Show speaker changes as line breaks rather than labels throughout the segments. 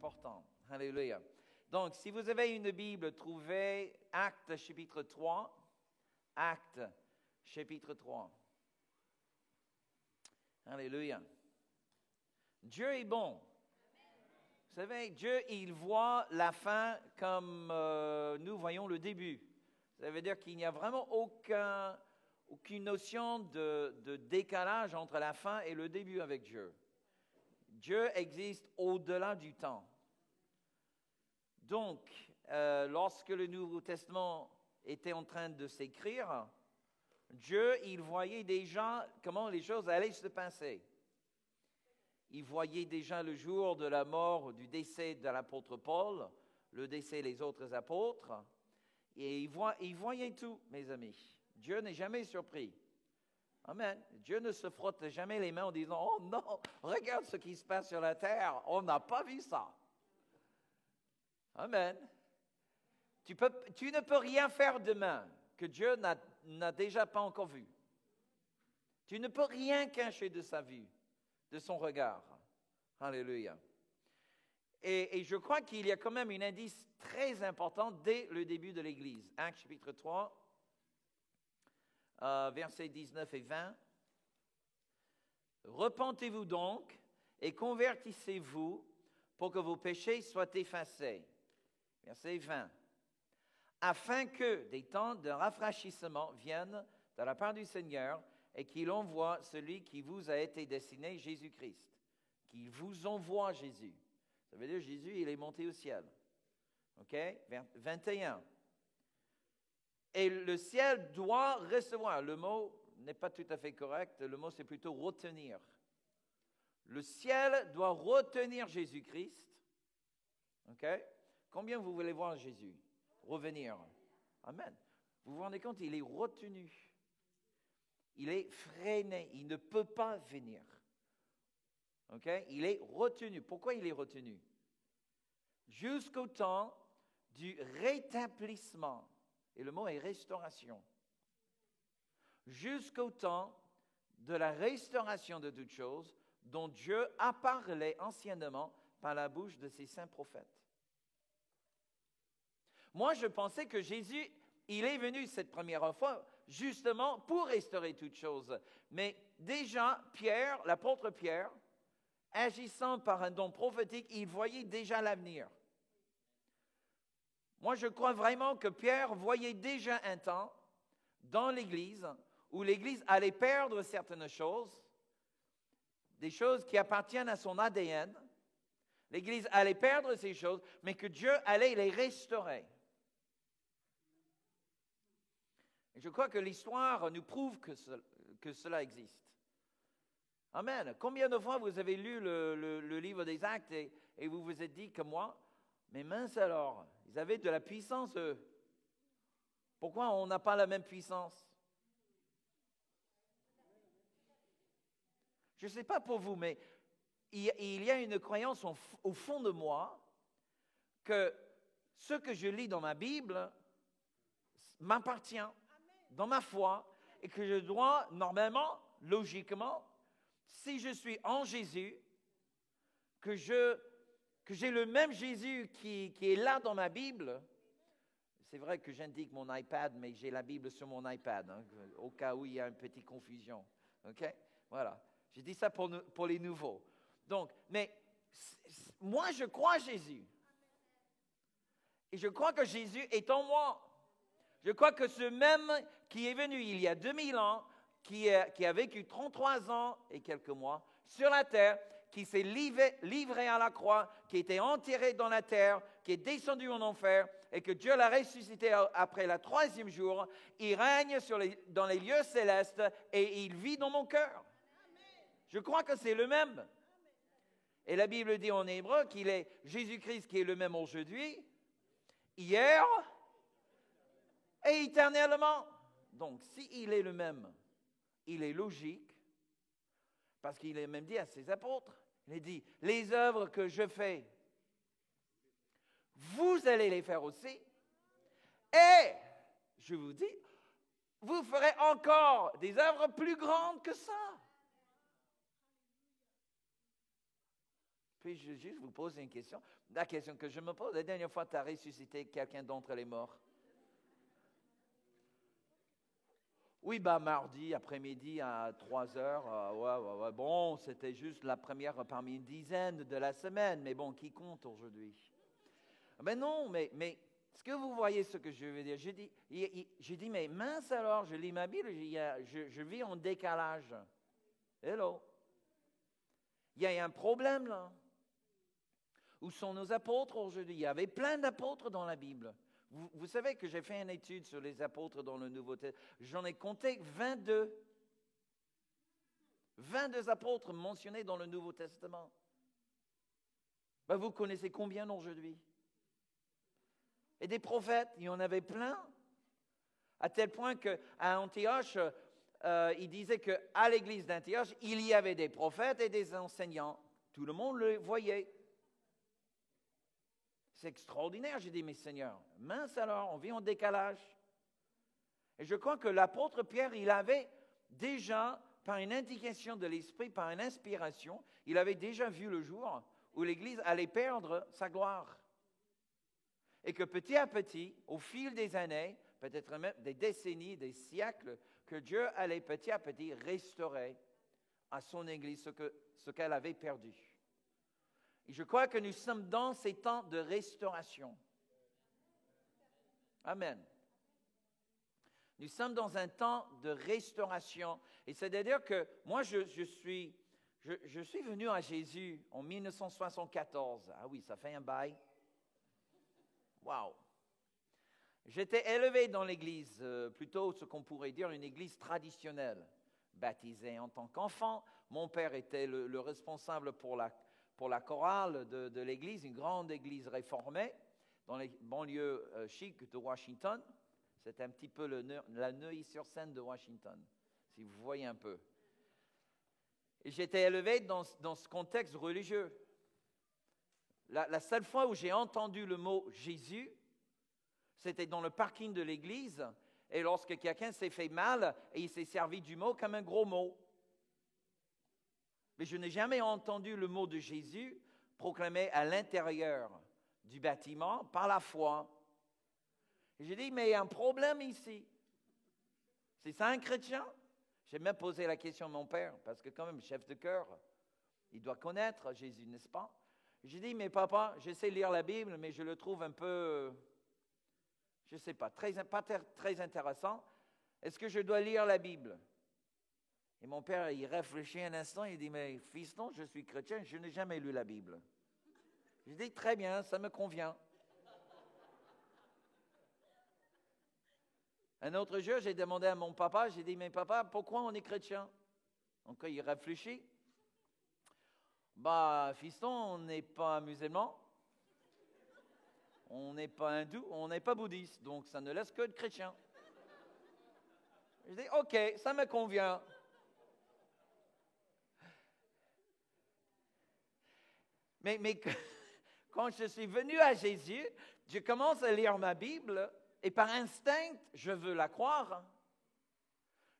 important. Alléluia. Donc, si vous avez une Bible, trouvez Actes chapitre 3. Actes chapitre 3. Alléluia. Dieu est bon. Vous savez, Dieu, il voit la fin comme nous voyons le début. Ça veut dire qu'il n'y a vraiment aucune notion de décalage entre la fin et le début avec Dieu. Dieu existe au-delà du temps. Donc, lorsque le Nouveau Testament était en train de s'écrire, Dieu, il voyait déjà comment les choses allaient se passer. Il voyait déjà le jour de la mort, du décès de l'apôtre Paul, le décès des autres apôtres, et il voyait tout, mes amis. Dieu n'est jamais surpris. Amen. Dieu ne se frotte jamais les mains en disant « Oh non, regarde ce qui se passe sur la terre, on n'a pas vu ça. » Amen. Tu ne peux rien faire demain que Dieu n'a déjà pas encore vu. Tu ne peux rien cacher de sa vue, de son regard. Alléluia. Et je crois qu'il y a quand même un indice très important dès le début de l'Église. Actes chapitre 3, versets 19 et 20. « Repentez-vous donc et convertissez-vous pour que vos péchés soient effacés. » Verset 20. « Afin que des temps de rafraîchissement viennent de la part du Seigneur et qu'il envoie celui qui vous a été destiné, Jésus-Christ. » Qu'il vous envoie Jésus. Ça veut dire Jésus, il est monté au ciel. OK? 21. Et le ciel doit recevoir. Le mot n'est pas tout à fait correct. Le mot, c'est plutôt retenir. Le ciel doit retenir Jésus-Christ. OK? Combien vous voulez voir Jésus revenir? Amen. Vous vous rendez compte, il est retenu. Il est freiné. Il ne peut pas venir. OK? Il est retenu. Pourquoi il est retenu? Jusqu'au temps du rétablissement. Et le mot est restauration. Jusqu'au temps de la restauration de toutes choses dont Dieu a parlé anciennement par la bouche de ses saints prophètes. Moi, je pensais que Jésus, il est venu cette première fois justement pour restaurer toutes choses. Mais déjà, Pierre, l'apôtre Pierre, agissant par un don prophétique, il voyait déjà l'avenir. Moi, je crois vraiment que Pierre voyait déjà un temps dans l'Église où l'Église allait perdre certaines choses, des choses qui appartiennent à son ADN. L'Église allait perdre ces choses, mais que Dieu allait les restaurer. Et je crois que l'histoire nous prouve que cela existe. Amen. Combien de fois vous avez lu le livre des Actes et vous vous êtes dit comme moi, mais mince alors, ils avaient de la puissance, eux. Pourquoi on n'a pas la même puissance? Je ne sais pas pour vous, mais il y a une croyance au fond de moi que ce que je lis dans ma Bible m'appartient, dans ma foi, et que je dois normalement, logiquement, si je suis en Jésus, que j'ai le même Jésus qui est là dans ma Bible. C'est vrai que j'indique mon iPad, mais j'ai la Bible sur mon iPad, hein, au cas où il y a une petite confusion. OK? Voilà. J'ai dit ça pour les nouveaux. Donc, mais moi, je crois à Jésus. Et je crois que Jésus est en moi. Je crois que ce même qui est venu il y a 2000 ans, qui a vécu 33 ans et quelques mois sur la terre, qui s'est livré à la croix, qui a été enterré dans la terre, qui est descendu en enfer, et que Dieu l'a ressuscité après le 3e jour, il règne dans les lieux célestes et il vit dans mon cœur. Je crois que c'est le même. Et la Bible dit en hébreu qu'il est Jésus-Christ qui est le même aujourd'hui, hier et éternellement. Donc, s'il est le même, il est logique, parce qu'il est même dit à ses apôtres, il a dit, les œuvres que je fais, vous allez les faire aussi, et, je vous dis, vous ferez encore des œuvres plus grandes que ça. Puis je juste vous pose une question. La question que je me pose, la dernière fois, tu as ressuscité quelqu'un d'entre les morts? Oui, mardi après-midi à 3 heures. Ouais. Bon, c'était juste la première parmi une dizaine de la semaine. Mais bon, qui compte aujourd'hui? Ben non, mais est-ce que vous voyez ce que je veux dire? J'ai dit, mais mince alors, je lis ma Bible, je vis en décalage. Hello? Il y a un problème là. Où sont nos apôtres aujourd'hui? Il y avait plein d'apôtres dans la Bible. Vous savez que j'ai fait une étude sur les apôtres dans le Nouveau Testament. J'en ai compté 22. 22 apôtres mentionnés dans le Nouveau Testament. Ben, vous connaissez combien aujourd'hui? Et des prophètes, il y en avait plein. À tel point qu'à Antioche, il disait qu'à l'église d'Antioche, il y avait des prophètes et des enseignants. Tout le monde le voyait. C'est extraordinaire, j'ai dit, mais Seigneur, mince alors, on vit en décalage. Et je crois que l'apôtre Pierre, il avait déjà, par une indication de l'Esprit, par une inspiration, il avait déjà vu le jour où l'Église allait perdre sa gloire. Et que petit à petit, au fil des années, peut-être même des décennies, des siècles, que Dieu allait petit à petit restaurer à son Église ce qu'elle avait perdu. Et je crois que nous sommes dans ces temps de restauration. Amen. Nous sommes dans un temps de restauration. Et c'est-à-dire que moi, je suis venu à Jésus en 1974. Ah oui, ça fait un bail. Wow. J'étais élevé dans l'église, plutôt ce qu'on pourrait dire une église traditionnelle. Baptisé en tant qu'enfant. Mon père était le responsable pour la chorale de l'église, une grande église réformée dans les banlieues chics de Washington. C'est un petit peu la Neuilly-sur-Seine de Washington, si vous voyez un peu. Et j'étais élevé dans ce contexte religieux. La seule fois où j'ai entendu le mot Jésus, c'était dans le parking de l'église, et lorsque quelqu'un s'est fait mal, et il s'est servi du mot comme un gros mot. Mais je n'ai jamais entendu le mot de Jésus proclamé à l'intérieur du bâtiment par la foi. Et j'ai dit, mais il y a un problème ici. C'est ça un chrétien? J'ai même posé la question à mon père, parce que quand même, chef de chœur, il doit connaître Jésus, n'est-ce pas? J'ai dit, mais papa, j'essaie de lire la Bible, mais je le trouve un peu, je ne sais pas, pas très intéressant. Est-ce que je dois lire la Bible? Et mon père, il réfléchit un instant, il dit, mais fiston, je suis chrétien, je n'ai jamais lu la Bible. Je dis, très bien, ça me convient. Un autre jour, j'ai demandé à mon papa, j'ai dit, mais papa, pourquoi on est chrétien? Donc il réfléchit. Fiston, on n'est pas musulman, on n'est pas hindou, on n'est pas bouddhiste, donc ça ne laisse que de chrétiens. Je dis, ok, ça me convient. Mais quand je suis venu à Jésus, je commence à lire ma Bible et par instinct, je veux la croire.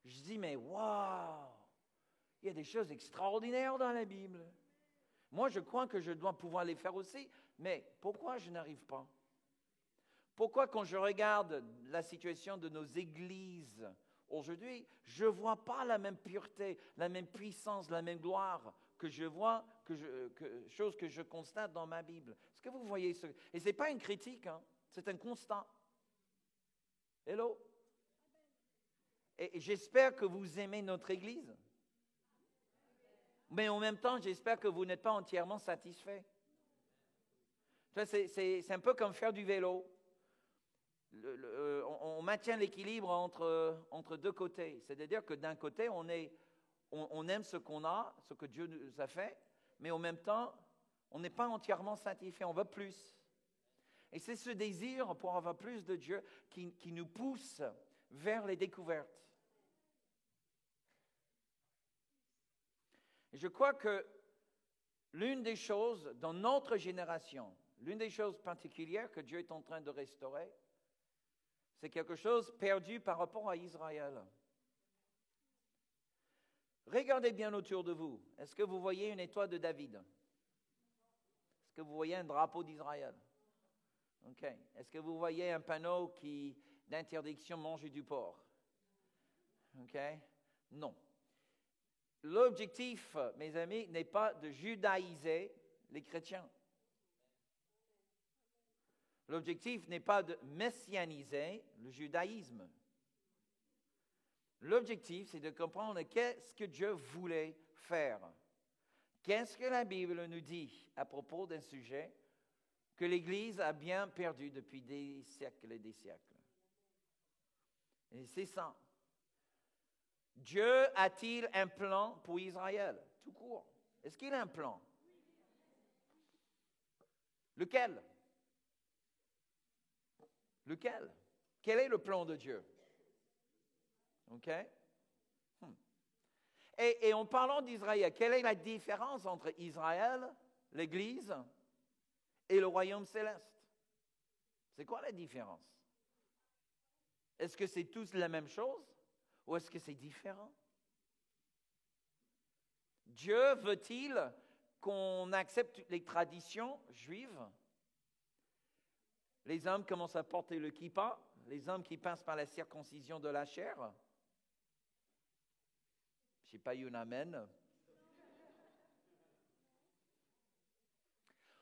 Je dis, mais waouh, il y a des choses extraordinaires dans la Bible. Moi, je crois que je dois pouvoir les faire aussi, mais pourquoi je n'arrive pas? Pourquoi quand je regarde la situation de nos églises aujourd'hui, je ne vois pas la même pureté, la même puissance, la même gloire que je vois, chose que je constate dans ma Bible. Est-ce que vous voyez ce? Et ce n'est pas une critique, hein, c'est un constat. Hello? Et j'espère que vous aimez notre Église. Mais en même temps, j'espère que vous n'êtes pas entièrement satisfait. C'est un peu comme faire du vélo. On maintient l'équilibre entre deux côtés. C'est-à-dire que d'un côté, on aime ce qu'on a, ce que Dieu nous a fait, mais en même temps, on n'est pas entièrement satisfait, on veut plus. Et c'est ce désir pour avoir plus de Dieu qui nous pousse vers les découvertes. Et je crois que l'une des choses dans notre génération, l'une des choses particulières que Dieu est en train de restaurer, c'est quelque chose perdu par rapport à Israël. Regardez bien autour de vous. Est-ce que vous voyez une étoile de David? que vous voyez un drapeau d'Israël? OK. Est-ce que vous voyez un panneau d'interdiction manger du porc? OK? Non. L'objectif, mes amis, n'est pas de judaïser les chrétiens. L'objectif n'est pas de messianiser le judaïsme. L'objectif, c'est de comprendre qu'est-ce que Dieu voulait faire. Qu'est-ce que la Bible nous dit à propos d'un sujet que l'Église a bien perdu depuis des siècles et des siècles. Et c'est ça. Dieu a-t-il un plan pour Israël? Tout court. Est-ce qu'il a un plan? Lequel? Lequel? Quel est le plan de Dieu? OK? Et en parlant d'Israël, quelle est la différence entre Israël, l'Église, et le royaume céleste? C'est quoi la différence? Est-ce que c'est tous la même chose ou est-ce que c'est différent? Dieu veut-il qu'on accepte les traditions juives? Les hommes commencent à porter le kippa, les hommes qui passent par la circoncision de la chair. Je n'ai pas eu un amen.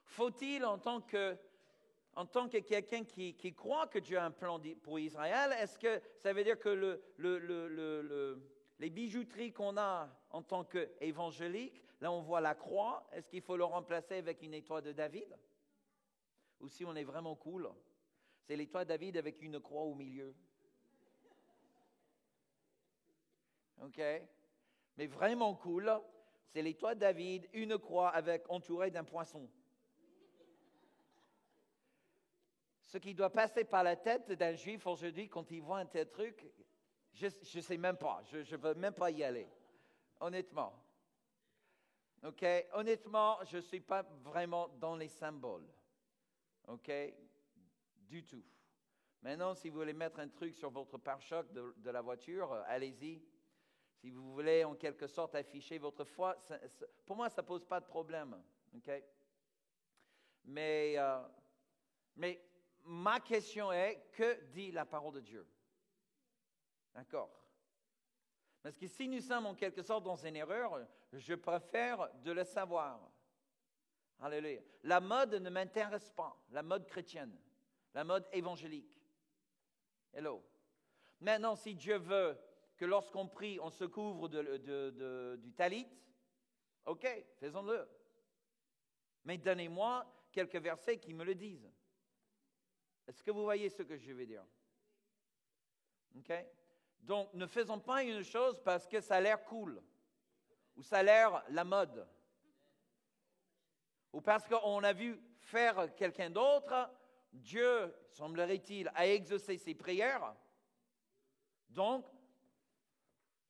Faut-il, en tant que quelqu'un qui croit que Dieu a un plan pour Israël, est-ce que ça veut dire que les bijouteries qu'on a en tant qu'évangélique, là on voit la croix, est-ce qu'il faut le remplacer avec une étoile de David? Ou si on est vraiment cool, c'est l'étoile de David avec une croix au milieu. OK? Mais vraiment cool, c'est l'étoile de David, une croix entourée d'un poisson. Ce qui doit passer par la tête d'un juif aujourd'hui quand il voit un tel truc, je ne sais même pas, je ne veux même pas y aller, honnêtement. OK? Honnêtement, je ne suis pas vraiment dans les symboles. OK? Du tout. Maintenant, si vous voulez mettre un truc sur votre pare-choc de la voiture, allez-y. Si vous voulez en quelque sorte afficher votre foi, pour moi, ça ne pose pas de problème. OK? Mais ma question est, que dit la parole de Dieu? D'accord? Parce que si nous sommes en quelque sorte dans une erreur, je préfère de le savoir. Alléluia. La mode ne m'intéresse pas, la mode chrétienne, la mode évangélique. Hello. Maintenant, si Dieu veut que lorsqu'on prie, on se couvre du talit, OK, faisons-le. Mais donnez-moi quelques versets qui me le disent. Est-ce que vous voyez ce que je veux dire? OK? Donc, ne faisons pas une chose parce que ça a l'air cool, ou ça a l'air la mode, ou parce qu'on a vu faire quelqu'un d'autre, Dieu, semblerait-il, a exaucé ses prières. Donc,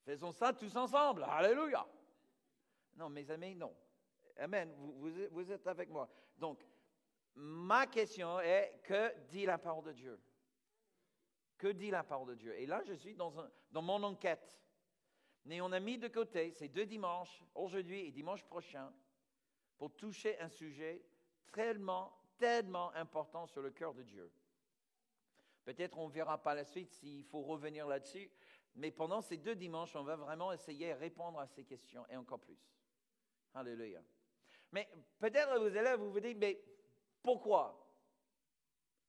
faisons ça tous ensemble. Alléluia. Non, mes amis, non. Amen. Vous êtes avec moi. Donc, ma question est, que dit la parole de Dieu? Que dit la parole de Dieu? Et là, je suis dans mon enquête. Mais on a mis de côté ces 2 dimanches, aujourd'hui et dimanche prochain, pour toucher un sujet tellement important sur le cœur de Dieu. Peut-être on verra par la suite s'il faut revenir là-dessus, mais pendant ces 2 dimanches, on va vraiment essayer de répondre à ces questions et encore plus. Alléluia. Mais peut-être vous allez vous dire, mais pourquoi?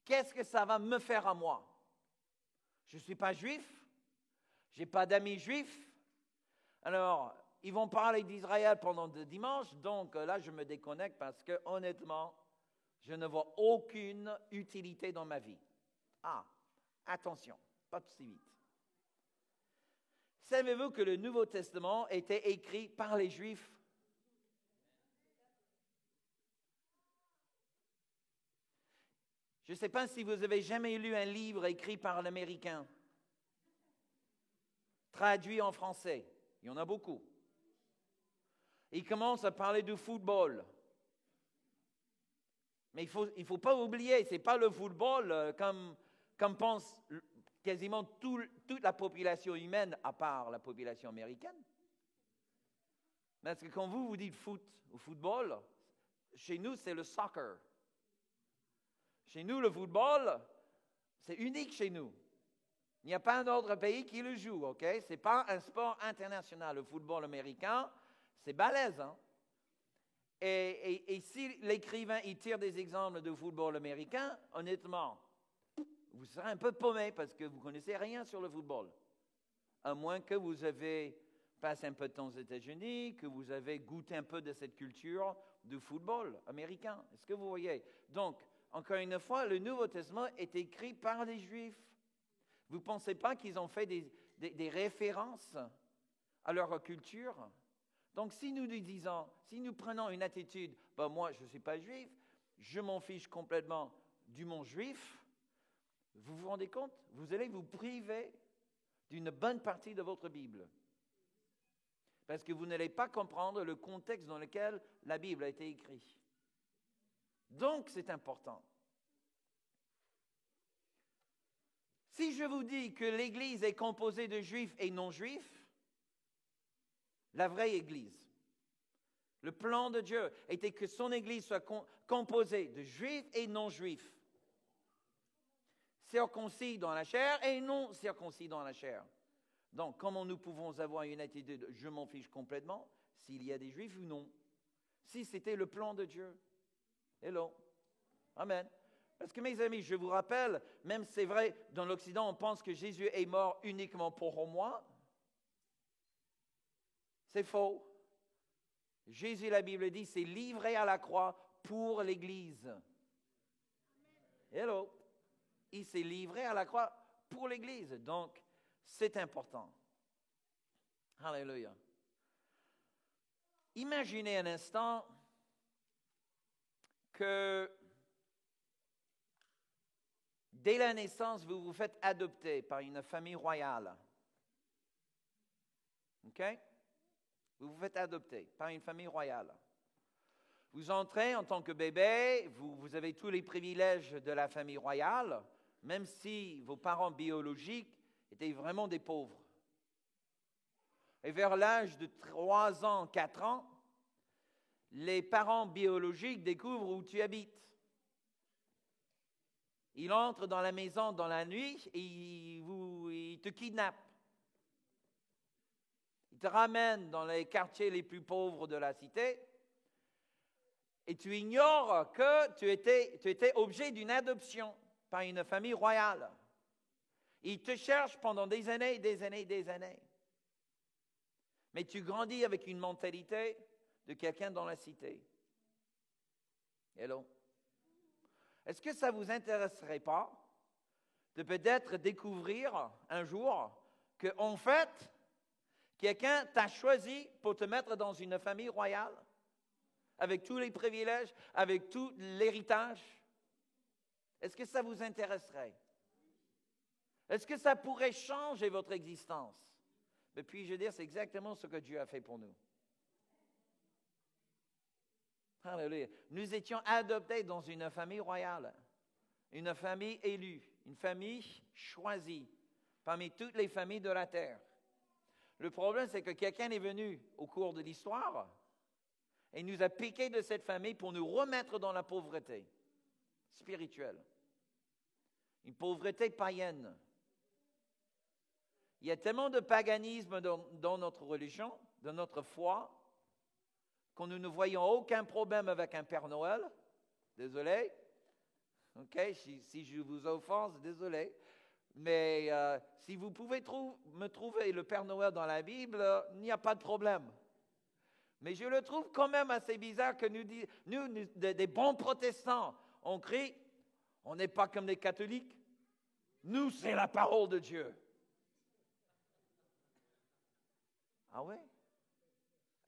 Qu'est-ce que ça va me faire à moi? Je ne suis pas juif, je n'ai pas d'amis juifs. Alors, ils vont parler d'Israël pendant 2 dimanches, donc là, je me déconnecte parce que, honnêtement, je ne vois aucune utilité dans ma vie. Ah, attention, pas si vite. Savez-vous que le Nouveau Testament était écrit par les Juifs? Je ne sais pas si vous avez jamais lu un livre écrit par un Américain, traduit en français. Il y en a beaucoup. Il commence à parler du football. Mais il faut pas oublier, ce n'est pas le football comme pense quasiment toute la population humaine, à part la population américaine. Parce que quand vous dites foot ou football, chez nous, c'est le soccer. Chez nous, le football, c'est unique chez nous. Il n'y a pas un autre pays qui le joue, OK? Ce n'est pas un sport international. Le football américain, c'est balèze, hein? Et si l'écrivain il tire des exemples de football américain, honnêtement, vous serez un peu paumé parce que vous ne connaissez rien sur le football. À moins que vous avez passé un peu de temps aux États-Unis, que vous avez goûté un peu de cette culture du football américain. Est-ce que vous voyez? Donc, encore une fois, le Nouveau Testament est écrit par les Juifs. Vous ne pensez pas qu'ils ont fait des références à leur culture? Donc, si nous disons, si nous prenons une attitude, moi, je ne suis pas juif, je m'en fiche complètement du monde juif, vous vous rendez compte? Vous allez vous priver d'une bonne partie de votre Bible. Parce que vous n'allez pas comprendre le contexte dans lequel la Bible a été écrite. Donc, c'est important. Si je vous dis que l'Église est composée de juifs et non-juifs, la vraie Église, le plan de Dieu était que son Église soit composée de juifs et non-juifs, circoncis dans la chair et non circoncis dans la chair. Donc, comment nous pouvons avoir une attitude « je m'en fiche complètement » s'il y a des juifs ou non? Si c'était le plan de Dieu. Hello. Amen. Parce que mes amis, je vous rappelle, même c'est vrai, dans l'Occident, on pense que Jésus est mort uniquement pour moi. C'est faux. Jésus, la Bible dit, s'est livré à la croix pour l'Église. Hello. Il s'est livré à la croix pour l'Église. Donc, c'est important. Alléluia. Imaginez un instant que dès la naissance, vous vous faites adopter par une famille royale. OK? Vous vous faites adopter par une famille royale. Vous entrez en tant que bébé, vous avez tous les privilèges de la famille royale, même si vos parents biologiques étaient vraiment des pauvres. Et vers l'âge de 3 ans, 4 ans, les parents biologiques découvrent où tu habites. Ils entrent dans la maison dans la nuit et ils te kidnappent. Ils te ramènent dans les quartiers les plus pauvres de la cité et tu ignores que tu étais objet d'une adoption par une famille royale. Ils te cherchent pendant des années, des années, des années. Mais tu grandis avec une mentalité de quelqu'un dans la cité. Hello? Est-ce que ça ne vous intéresserait pas de peut-être découvrir un jour qu'en fait, quelqu'un t'a choisi pour te mettre dans une famille royale, avec tous les privilèges, avec tout l'héritage? Est-ce que ça vous intéresserait? Est-ce que ça pourrait changer votre existence? Mais puis-je dire, c'est exactement ce que Dieu a fait pour nous. Alléluia. Nous étions adoptés dans une famille royale, une famille élue, une famille choisie parmi toutes les familles de la terre. Le problème, c'est que quelqu'un est venu au cours de l'histoire et nous a piqué de cette famille pour nous remettre dans la pauvreté spirituelle, une pauvreté païenne. Il y a tellement de paganisme dans notre religion, dans notre foi, que nous ne voyons aucun problème avec un Père Noël. Désolé. OK, si je vous offense, désolé. Mais si vous pouvez me trouver le Père Noël dans la Bible, il n'y a pas de problème. Mais je le trouve quand même assez bizarre que nous des bons protestants, on crie, on n'est pas comme les catholiques. Nous, c'est la parole de Dieu. Ah oui?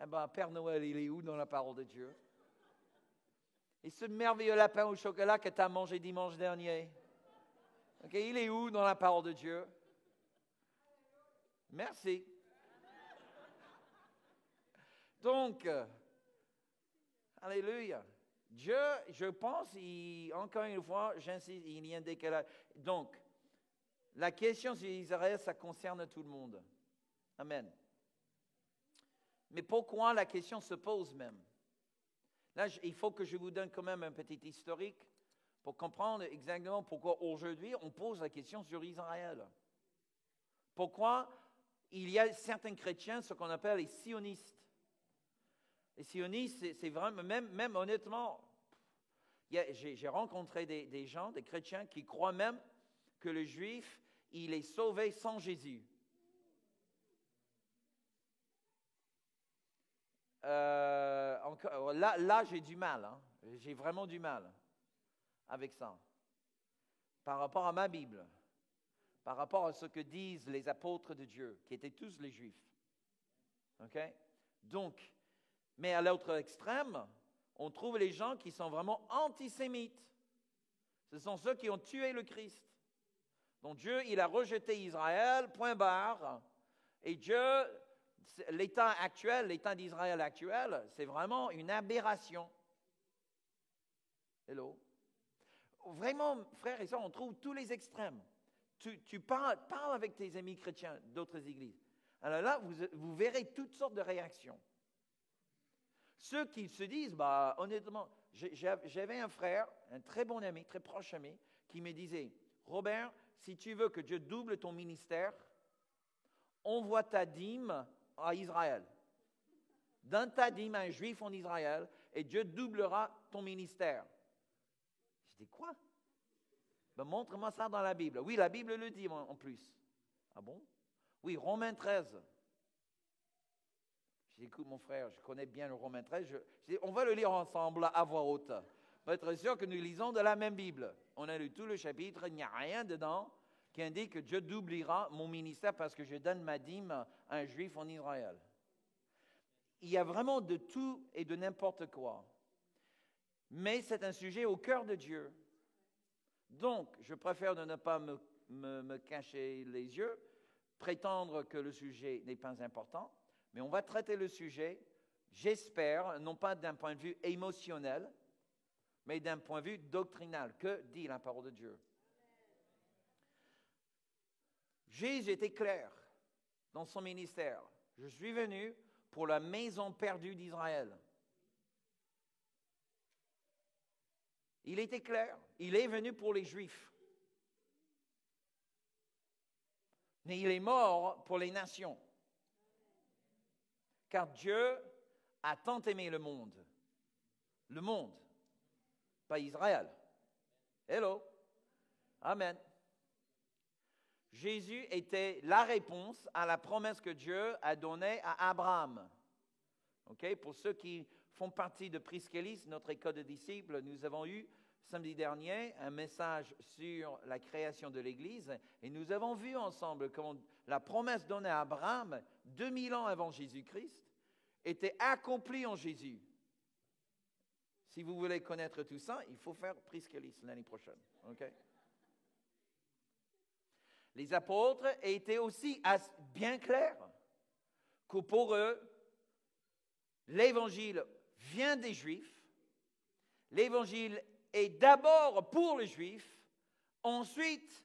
Eh bien, Père Noël, il est où dans la parole de Dieu? Et ce merveilleux lapin au chocolat que tu as mangé dimanche dernier? OK, il est où dans la parole de Dieu? Merci. Donc, alléluia. Dieu, je pense, encore une fois, j'insiste, il y a un décalage. Donc, la question sur Israël, ça concerne tout le monde. Amen. Mais pourquoi la question se pose même? Là, il faut que je vous donne quand même un petit historique pour comprendre exactement pourquoi aujourd'hui on pose la question sur Israël. Pourquoi il y a certains chrétiens, ce qu'on appelle les sionistes. Les sionistes, c'est vraiment, même honnêtement, j'ai rencontré des gens, des chrétiens qui croient même que le juif, il est sauvé sans Jésus. Là, j'ai du mal. Hein. J'ai vraiment du mal avec ça. Par rapport à ma Bible. Par rapport à ce que disent les apôtres de Dieu, qui étaient tous les juifs. OK? Donc, mais à l'autre extrême, on trouve les gens qui sont vraiment antisémites. Ce sont ceux qui ont tué le Christ. Donc Dieu, il a rejeté Israël, point barre. Et Dieu, l'État d'Israël actuel, c'est vraiment une aberration. Hello? Vraiment, frères et sœurs, on trouve tous les extrêmes. Tu parles avec tes amis chrétiens d'autres églises. Alors là, vous verrez toutes sortes de réactions. Ceux qui se disent, honnêtement, j'avais un frère, un très bon ami, très proche ami, qui me disait, Robert, si tu veux que Dieu double ton ministère, envoie ta dîme à Israël. Donne ta dîme à un juif en Israël et Dieu doublera ton ministère. Je dis, quoi? Montre-moi ça dans la Bible. Oui, la Bible le dit en plus. Ah bon? Oui, Romains 13. J'écoute mon frère, je connais bien le Romains 13. On va le lire ensemble à voix haute. Pour être sûr que nous lisons de la même Bible. On a lu tout le chapitre, il n'y a rien dedans qui indique que Dieu doublera mon ministère parce que je donne ma dîme à un juif en Israël. Il y a vraiment de tout et de n'importe quoi. Mais c'est un sujet au cœur de Dieu. Donc, je préfère ne pas me cacher les yeux, prétendre que le sujet n'est pas important, mais on va traiter le sujet, j'espère, non pas d'un point de vue émotionnel, mais d'un point de vue doctrinal. Que dit la parole de Dieu? Jésus était clair dans son ministère. Je suis venu pour la maison perdue d'Israël. Il était clair. Il est venu pour les Juifs. Mais il est mort pour les nations. Car Dieu a tant aimé le monde. Le monde. Pas Israël. Hello. Amen. Jésus était la réponse à la promesse que Dieu a donnée à Abraham. Okay? Pour ceux qui font partie de Priscélis, notre école de disciples, nous avons eu samedi dernier un message sur la création de l'Église et nous avons vu ensemble comment la promesse donnée à Abraham 2000 ans avant Jésus-Christ était accomplie en Jésus. Si vous voulez connaître tout ça, il faut faire Priscélis l'année prochaine. Okay? Les apôtres étaient aussi bien clairs que pour eux, l'Évangile vient des Juifs, l'Évangile est d'abord pour les Juifs, ensuite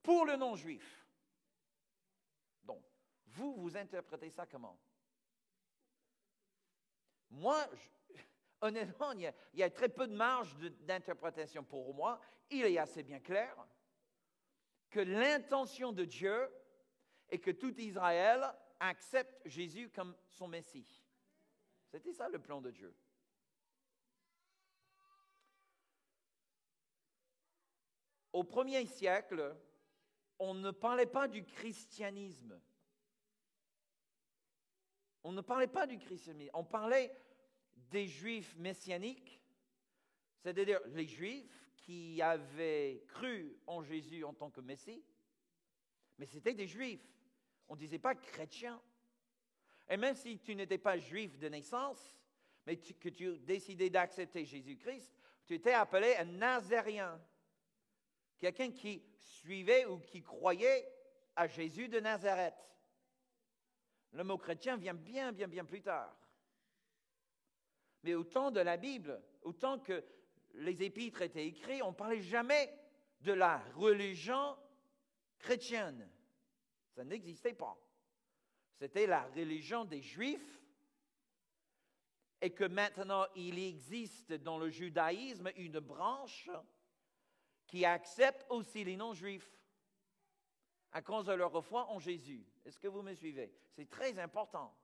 pour le non-Juif. Donc, vous interprétez ça comment? Moi, honnêtement, il y a très peu de marge d'interprétation pour moi. Il est assez bien clair que l'intention de Dieu est que tout Israël accepte Jésus comme son Messie. C'était ça le plan de Dieu. Au 1er siècle, on ne parlait pas du christianisme. On ne parlait pas du christianisme. On parlait des Juifs messianiques, c'est-à-dire les Juifs qui avaient cru en Jésus en tant que Messie, mais c'était des Juifs. On ne disait pas chrétiens. Et même si tu n'étais pas juif de naissance, mais que tu décidais d'accepter Jésus-Christ, tu étais appelé un Nazaréen. Quelqu'un qui suivait ou qui croyait à Jésus de Nazareth. Le mot chrétien vient bien plus tard. Mais au temps de la Bible, au temps que les épîtres étaient écrits, on ne parlait jamais de la religion chrétienne. Ça n'existait pas. C'était la religion des Juifs. et que maintenant il existe dans le judaïsme une branche qui accepte aussi les non-juifs à cause de leur foi en Jésus. Est-ce que vous me suivez? C'est très important.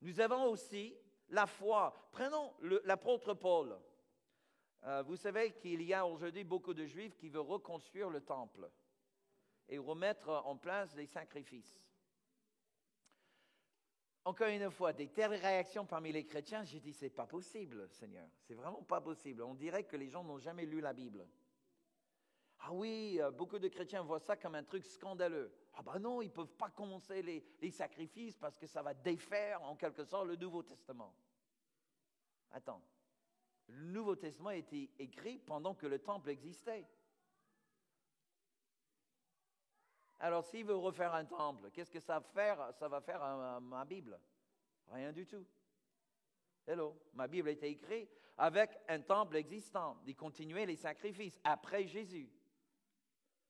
Nous avons aussi la foi. Prenons l'apôtre Paul. Vous savez qu'il y a aujourd'hui beaucoup de Juifs qui veulent reconstruire le temple et remettre en place les sacrifices. Encore une fois, des telles réactions parmi les chrétiens, j'ai dit, c'est pas possible, Seigneur. C'est vraiment pas possible. On dirait que les gens n'ont jamais lu la Bible. Ah oui, beaucoup de chrétiens voient ça comme un truc scandaleux. Ah ben non, ils ne peuvent pas commencer les sacrifices parce que ça va défaire en quelque sorte le Nouveau Testament. Attends, le Nouveau Testament a été écrit pendant que le temple existait. Alors s'il veut refaire un temple, qu'est-ce que ça va faire à ma Bible? Rien du tout. Hello, ma Bible a été écrite avec un temple existant, de continuer les sacrifices après Jésus.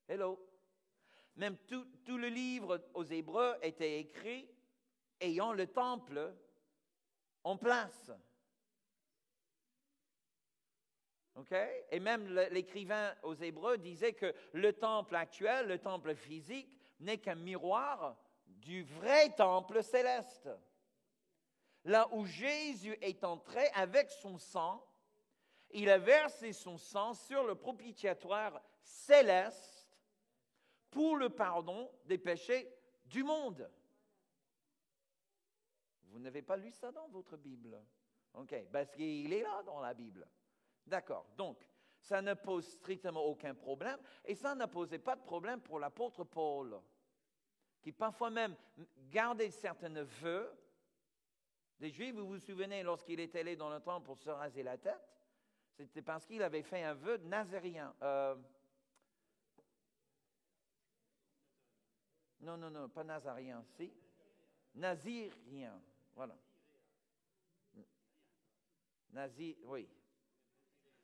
Hello. Même tout le livre aux Hébreux était écrit ayant le temple en place. OK? Et même l'écrivain aux Hébreux disait que le temple actuel, le temple physique, n'est qu'un miroir du vrai temple céleste. Là où Jésus est entré avec son sang, il a versé son sang sur le propitiatoire céleste pour le pardon des péchés du monde. Vous n'avez pas lu ça dans votre Bible? OK, parce qu'il est là dans la Bible. D'accord, donc ça ne pose strictement aucun problème et ça ne posait pas de problème pour l'apôtre Paul, qui parfois même gardait certains vœux. Des Juifs, vous vous souvenez, lorsqu'il est allé dans le temple pour se raser la tête, c'était parce qu'il avait fait un vœu nazérien. Non, pas nazarien, si. Nazirien, voilà. Oui.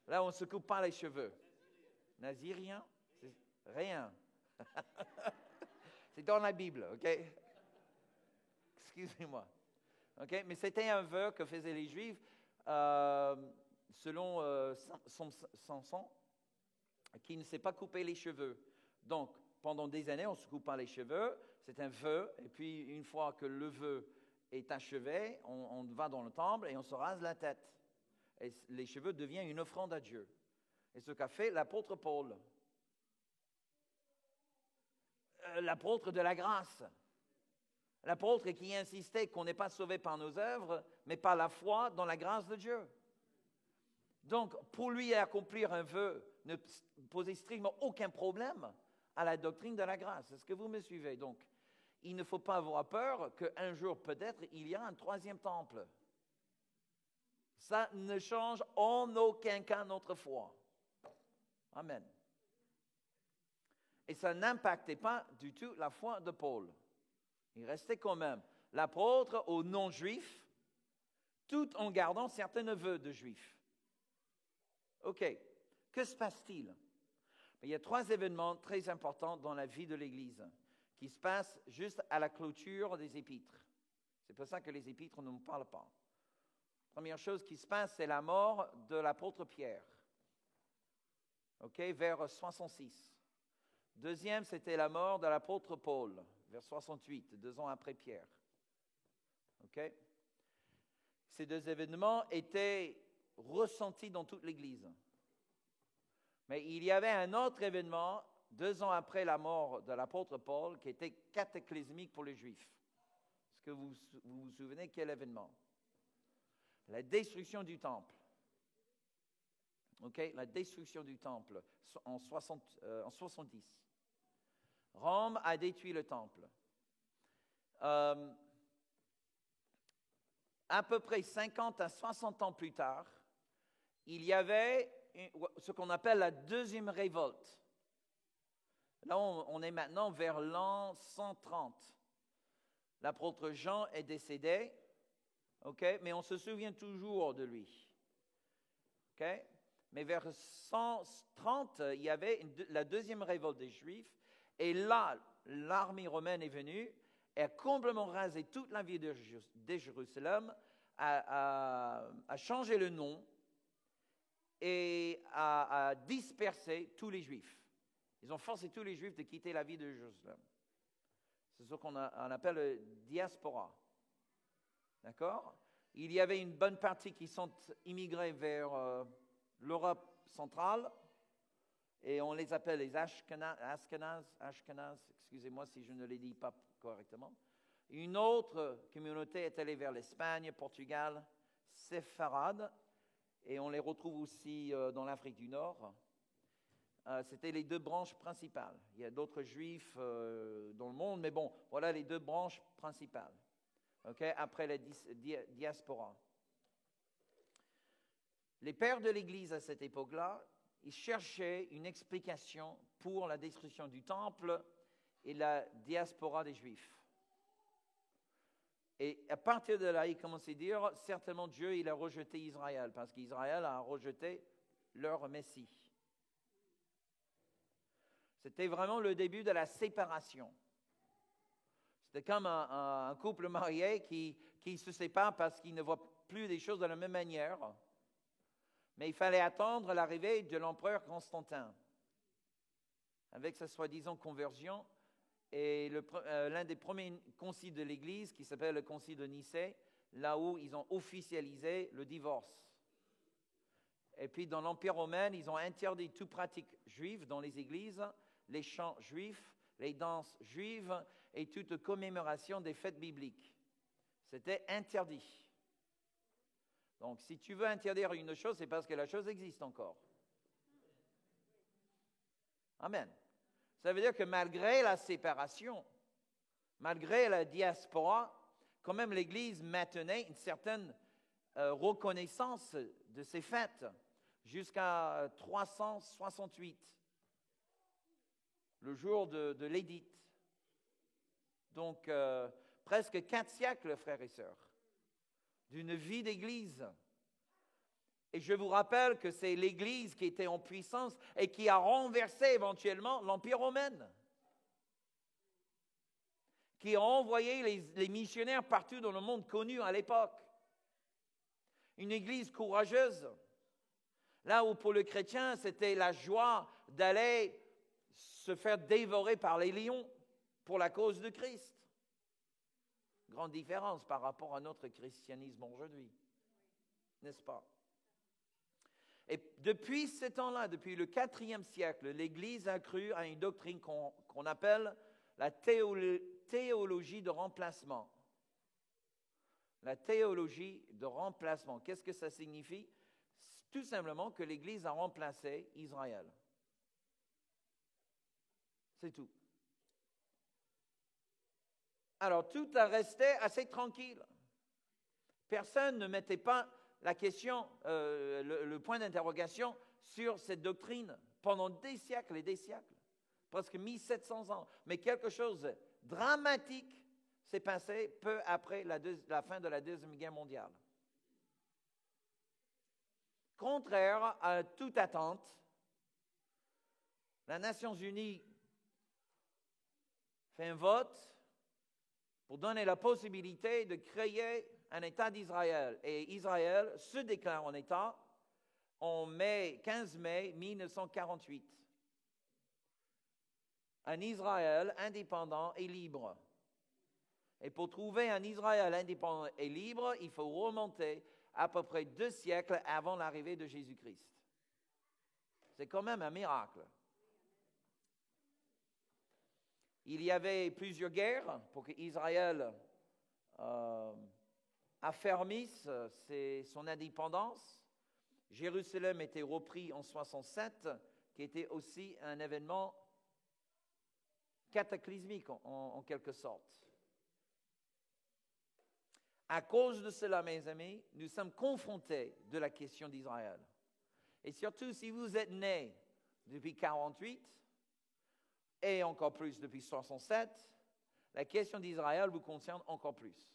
Là, on ne se coupe pas les cheveux. Nazirien, c'est rien. C'est dans la Bible, OK? Excusez-moi. OK? Mais c'était un vœu que faisaient les Juifs selon Samson, qui ne s'est pas coupé les cheveux. Donc, pendant des années, on ne se coupe pas les cheveux. C'est un vœu. Et puis, une fois que le vœu est achevé, on va dans le temple et on se rase la tête. Et les cheveux deviennent une offrande à Dieu. Et ce qu'a fait l'apôtre Paul. L'apôtre de la grâce. L'apôtre qui insistait qu'on n'est pas sauvé par nos œuvres, mais par la foi dans la grâce de Dieu. Donc, pour lui accomplir un vœu ne posait strictement aucun problème à la doctrine de la grâce. Est-ce que vous me suivez? Donc, il ne faut pas avoir peur qu'un jour, peut-être, il y a un troisième temple. Ça ne change en aucun cas notre foi. Amen. Et ça n'impactait pas du tout la foi de Paul. Il restait quand même l'apôtre aux non-juifs, tout en gardant certains vœux de juifs. OK. Que se passe-t-il? Il y a 3 événements très importants dans la vie de l'Église qui se passent juste à la clôture des épîtres. C'est pour ça que les épîtres ne nous parlent pas. Première chose qui se passe, c'est la mort de l'apôtre Pierre. OK, vers 66. Deuxième, c'était la mort de l'apôtre Paul, vers 68, 2 ans après Pierre. OK? Ces 2 événements étaient ressentis dans toute l'Église. Mais il y avait un autre événement, 2 ans après la mort de l'apôtre Paul, qui était cataclysmique pour les Juifs. Est-ce que vous vous souvenez quel événement? La destruction du temple. OK? La destruction du temple en 70. Rome a détruit le temple. À peu près 50 à 60 ans plus tard, il y avait ce qu'on appelle la deuxième révolte. Là, on est maintenant vers l'an 130. L'apôtre Jean est décédé, okay? Mais on se souvient toujours de lui. Okay? Mais vers 130, il y avait la deuxième révolte des Juifs. Et là, l'armée romaine est venue et a complètement rasé toute la ville de Jérusalem a changé le nom et a dispersé tous les Juifs. Ils ont forcé tous les Juifs de quitter la ville de Jérusalem. C'est ce qu'on appelle diaspora. D'accord? Il y avait une bonne partie qui sont immigrés vers l'Europe centrale, et on les appelle les Ashkenaz, excusez-moi si je ne les dis pas correctement. Une autre communauté est allée vers l'Espagne, Portugal, séfarades, et on les retrouve aussi dans l'Afrique du Nord. C'était les deux branches principales. Il y a d'autres juifs dans le monde, mais bon, voilà les deux branches principales. Okay? Après la diaspora. Les pères de l'Église à cette époque-là, ils cherchaient une explication pour la destruction du temple et la diaspora des Juifs. Et à partir de là, ils commençaient à dire, certainement Dieu, il a rejeté Israël, parce qu'Israël a rejeté leur Messie. C'était vraiment le début de la séparation. C'était comme un couple marié qui se sépare parce qu'il ne voit plus les choses de la même manière. Mais il fallait attendre l'arrivée de l'empereur Constantin, avec sa soi-disant conversion. Et l'un des premiers conciles de l'Église, qui s'appelle le concile de Nicée, là où ils ont officialisé le divorce. Et puis dans l'Empire romain, ils ont interdit toute pratique juive dans les églises, les chants juifs, les danses juives et toute commémoration des fêtes bibliques. C'était interdit. Donc, si tu veux interdire une chose, c'est parce que la chose existe encore. Amen. Ça veut dire que malgré la séparation, malgré la diaspora, quand même l'Église maintenait une certaine reconnaissance de ces fêtes jusqu'à 368, le jour de l'édit. Donc, presque 4 siècles, frères et sœurs, d'une vie d'Église. Et je vous rappelle que c'est l'Église qui était en puissance et qui a renversé éventuellement l'Empire romain, qui a envoyé les missionnaires partout dans le monde connu à l'époque. Une Église courageuse, là où pour le chrétien, c'était la joie d'aller se faire dévorer par les lions pour la cause de Christ. Grande différence par rapport à notre christianisme aujourd'hui, n'est-ce pas? Et depuis ce temps-là, depuis le IVe siècle, l'Église a cru à une doctrine qu'on appelle la théologie de remplacement. La théologie de remplacement. Qu'est-ce que ça signifie? Tout simplement que l'Église a remplacé Israël. C'est tout. Alors, tout a resté assez tranquille. Personne ne mettait pas la question, le point d'interrogation sur cette doctrine pendant des siècles et des siècles, presque 1700 ans. Mais quelque chose de dramatique s'est passé peu après la fin de la Deuxième Guerre mondiale. Contraire à toute attente, les Nations Unies fait un vote pour donner la possibilité de créer un État d'Israël. Et Israël se déclare en État en 15 mai 1948. Un Israël indépendant et libre. Et pour trouver un Israël indépendant et libre, il faut remonter à peu près 2 siècles avant l'arrivée de Jésus-Christ. C'est quand même un miracle. Il y avait plusieurs guerres pour qu'Israël affermisse son indépendance. Jérusalem était repris en 67, qui était aussi un événement cataclysmique en quelque sorte. À cause de cela, mes amis, nous sommes confrontés de la question d'Israël. Et surtout, si vous êtes né depuis 1948, et encore plus depuis 1967, la question d'Israël vous concerne encore plus.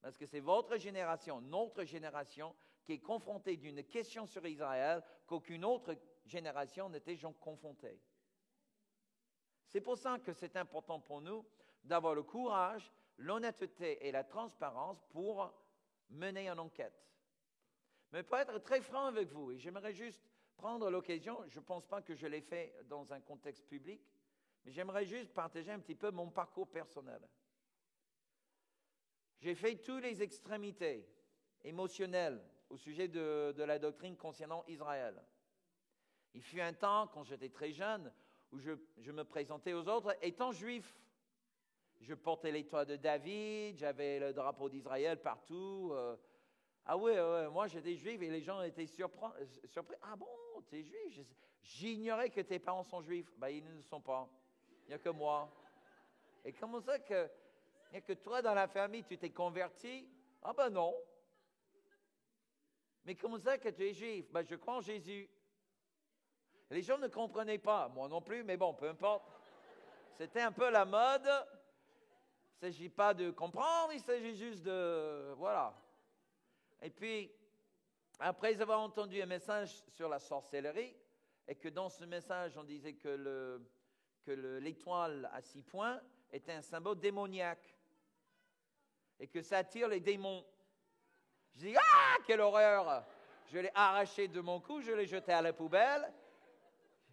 Parce que c'est votre génération, notre génération, qui est confrontée d'une question sur Israël qu'aucune autre génération n'était confrontée. C'est pour ça que c'est important pour nous d'avoir le courage, l'honnêteté et la transparence pour mener une enquête. Mais pour être très franc avec vous, et j'aimerais juste prendre l'occasion, je ne pense pas que je l'ai fait dans un contexte public, mais j'aimerais juste partager un petit peu mon parcours personnel. J'ai fait toutes les extrémités émotionnelles au sujet de la doctrine concernant Israël. Il fut un temps, quand j'étais très jeune, où je me présentais aux autres étant juif. Je portais l'étoile de David, j'avais le drapeau d'Israël partout. Ah oui, moi j'étais juif et les gens étaient surpris. Ah bon, tu es juif? J'ignorais que tes parents sont juifs. Ben, ils ne le sont pas. Il n'y a que moi. Et comment ça que, il n'y a que toi dans la famille, tu t'es converti? Ah ben non. Mais comment ça que tu es juif? Ben, je crois en Jésus. Les gens ne comprenaient pas, moi non plus, mais bon, peu importe. C'était un peu la mode. Il ne s'agit pas de comprendre, il s'agit juste de... Voilà. Et puis, après avoir entendu un message sur la sorcellerie, et que dans ce message, on disait que l'étoile à 6 points était un symbole démoniaque, et que ça attire les démons. Je dis, ah, quelle horreur! Je l'ai arraché de mon cou, je l'ai jeté à la poubelle.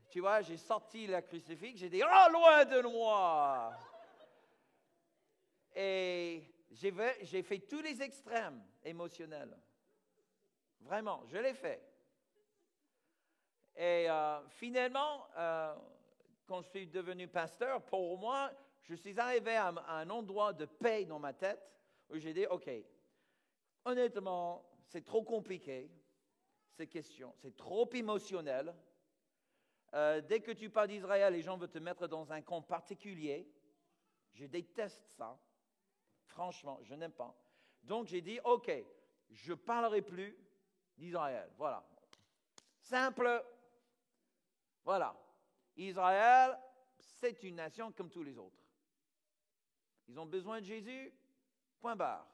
Tu vois, j'ai sorti la crucifix, j'ai dit, oh, loin de moi! Et j'ai fait tous les extrêmes émotionnels. Vraiment, je l'ai fait. Et finalement, quand je suis devenu pasteur, pour moi, je suis arrivé à un endroit de paix dans ma tête où j'ai dit, OK, honnêtement, c'est trop compliqué, ces questions, c'est trop émotionnel. Dès que tu parles d'Israël, les gens veulent te mettre dans un camp particulier. Je déteste ça. Franchement, je n'aime pas. Donc, j'ai dit, OK, je ne parlerai plus d'Israël. Voilà. Simple. Voilà. Israël, c'est une nation comme tous les autres. Ils ont besoin de Jésus. Point barre.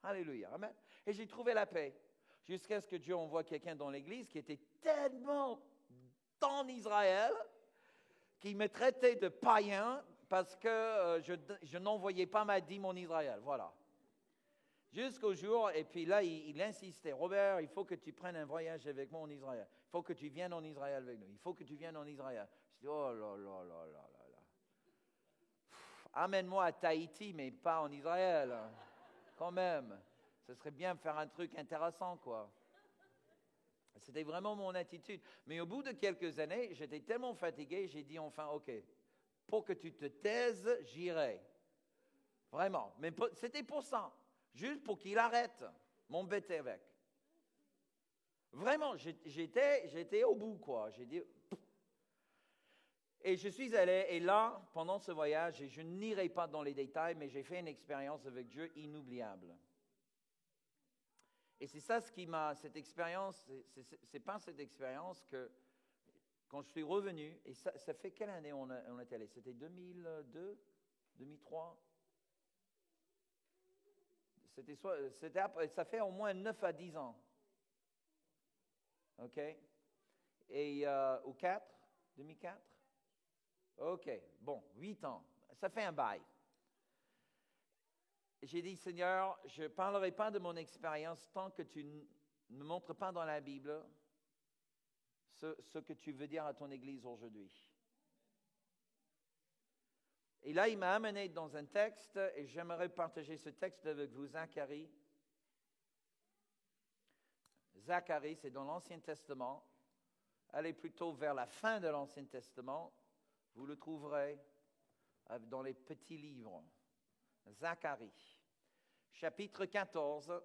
Alléluia. Amen. Et j'ai trouvé la paix. Jusqu'à ce que Dieu envoie quelqu'un dans l'église qui était tellement en Israël qu'il me traitait de païen parce que je n'envoyais pas ma dîme en Israël. Voilà. Jusqu'au jour, et puis là, il insistait. Robert, il faut que tu prennes un voyage avec moi en Israël. Il faut que tu viennes en Israël avec nous. Il faut que tu viennes en Israël. Je dis, oh là là là là là. Amène-moi à Tahiti, mais pas en Israël. Quand même. Ce serait bien de faire un truc intéressant, quoi. C'était vraiment mon attitude. Mais au bout de quelques années, j'étais tellement fatigué, j'ai dit enfin, OK, pour que tu te taises, j'irai. Vraiment. Mais c'était pour ça. Juste pour qu'il arrête m'embêter avec. Vraiment, j'étais au bout, quoi. J'ai dit... Et je suis allé, et là, pendant ce voyage, et je n'irai pas dans les détails, mais j'ai fait une expérience avec Dieu inoubliable. Et c'est ça ce qui m'a, cette expérience, c'est pas cette expérience que, quand je suis revenu, et ça fait quelle année on est allé? C'était 2002, 2003? Ça fait au moins 9 à 10 ans. OK? Et, ou 4? 2004? OK, bon, 8 ans. Ça fait un bail. J'ai dit, Seigneur, je ne parlerai pas de mon expérience tant que tu ne me montres pas dans la Bible ce que tu veux dire à ton Église aujourd'hui. Et là, il m'a amené dans un texte, et j'aimerais partager ce texte avec vous, Zacharie. Zacharie, c'est dans l'Ancien Testament. Allez plutôt vers la fin de l'Ancien Testament. Vous le trouverez dans les petits livres. Zacharie, chapitre 14.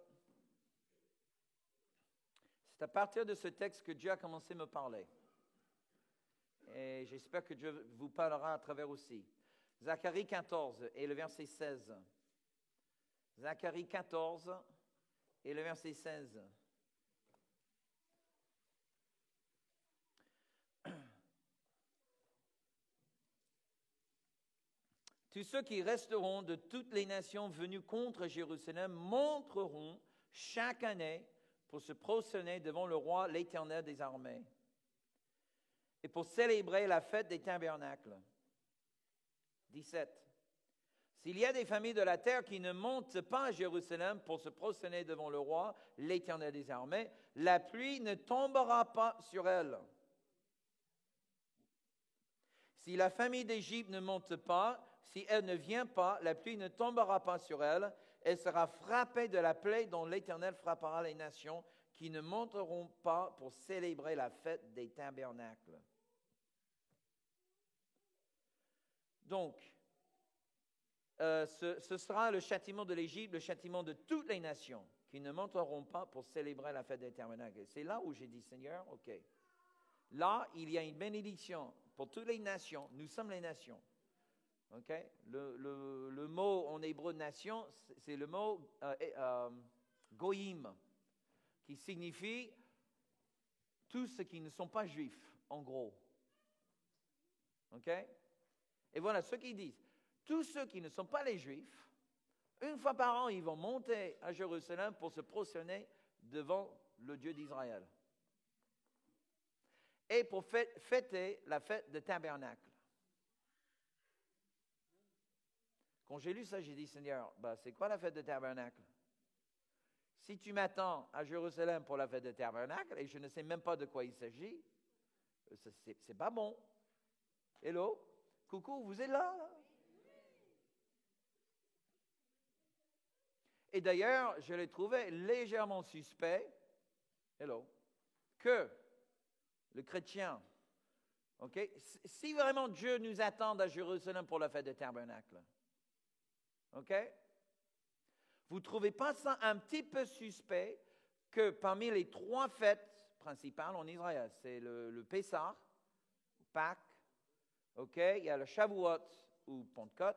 C'est à partir de ce texte que Dieu a commencé à me parler. Et j'espère que Dieu vous parlera à travers aussi. Zacharie 14 et le verset 16. Zacharie 14 et le verset 16. Tous ceux qui resteront de toutes les nations venues contre Jérusalem monteront chaque année pour se prosterner devant le roi, l'Éternel des armées, et pour célébrer la fête des tabernacles. 17. S'il y a des familles de la terre qui ne montent pas à Jérusalem pour se prosterner devant le roi, l'Éternel des armées, la pluie ne tombera pas sur elles. Si la famille d'Égypte ne monte pas, si elle ne vient pas, la pluie ne tombera pas sur elle. Elle sera frappée de la plaie dont l'Éternel frappera les nations qui ne monteront pas pour célébrer la fête des tabernacles. Donc, ce sera le châtiment de l'Égypte, le châtiment de toutes les nations qui ne monteront pas pour célébrer la fête des tabernacles. C'est là où j'ai dit, Seigneur, OK. Là, il y a une bénédiction pour toutes les nations. Nous sommes les nations. OK? Le mot en hébreu nation, c'est le mot goïm, qui signifie tous ceux qui ne sont pas juifs, en gros. OK? Et voilà ceux qui disent, tous ceux qui ne sont pas les juifs, une fois par an, ils vont monter à Jérusalem pour se prosterner devant le Dieu d'Israël. Et pour fêter la fête de tabernacle. Quand j'ai lu ça, j'ai dit, Seigneur, c'est quoi la fête de tabernacle? Si tu m'attends à Jérusalem pour la fête de tabernacle et je ne sais même pas de quoi il s'agit, c'est pas bon. Hello? Coucou, vous êtes là? Et d'ailleurs, je l'ai trouvé légèrement suspect, que le chrétien, OK, si vraiment Dieu nous attend à Jérusalem pour la fête de tabernacle, OK, vous ne trouvez pas ça un petit peu suspect que parmi les 3 fêtes principales en Israël, c'est le Pessah, Pâques, OK, il y a le Shavuot ou Pentecôte,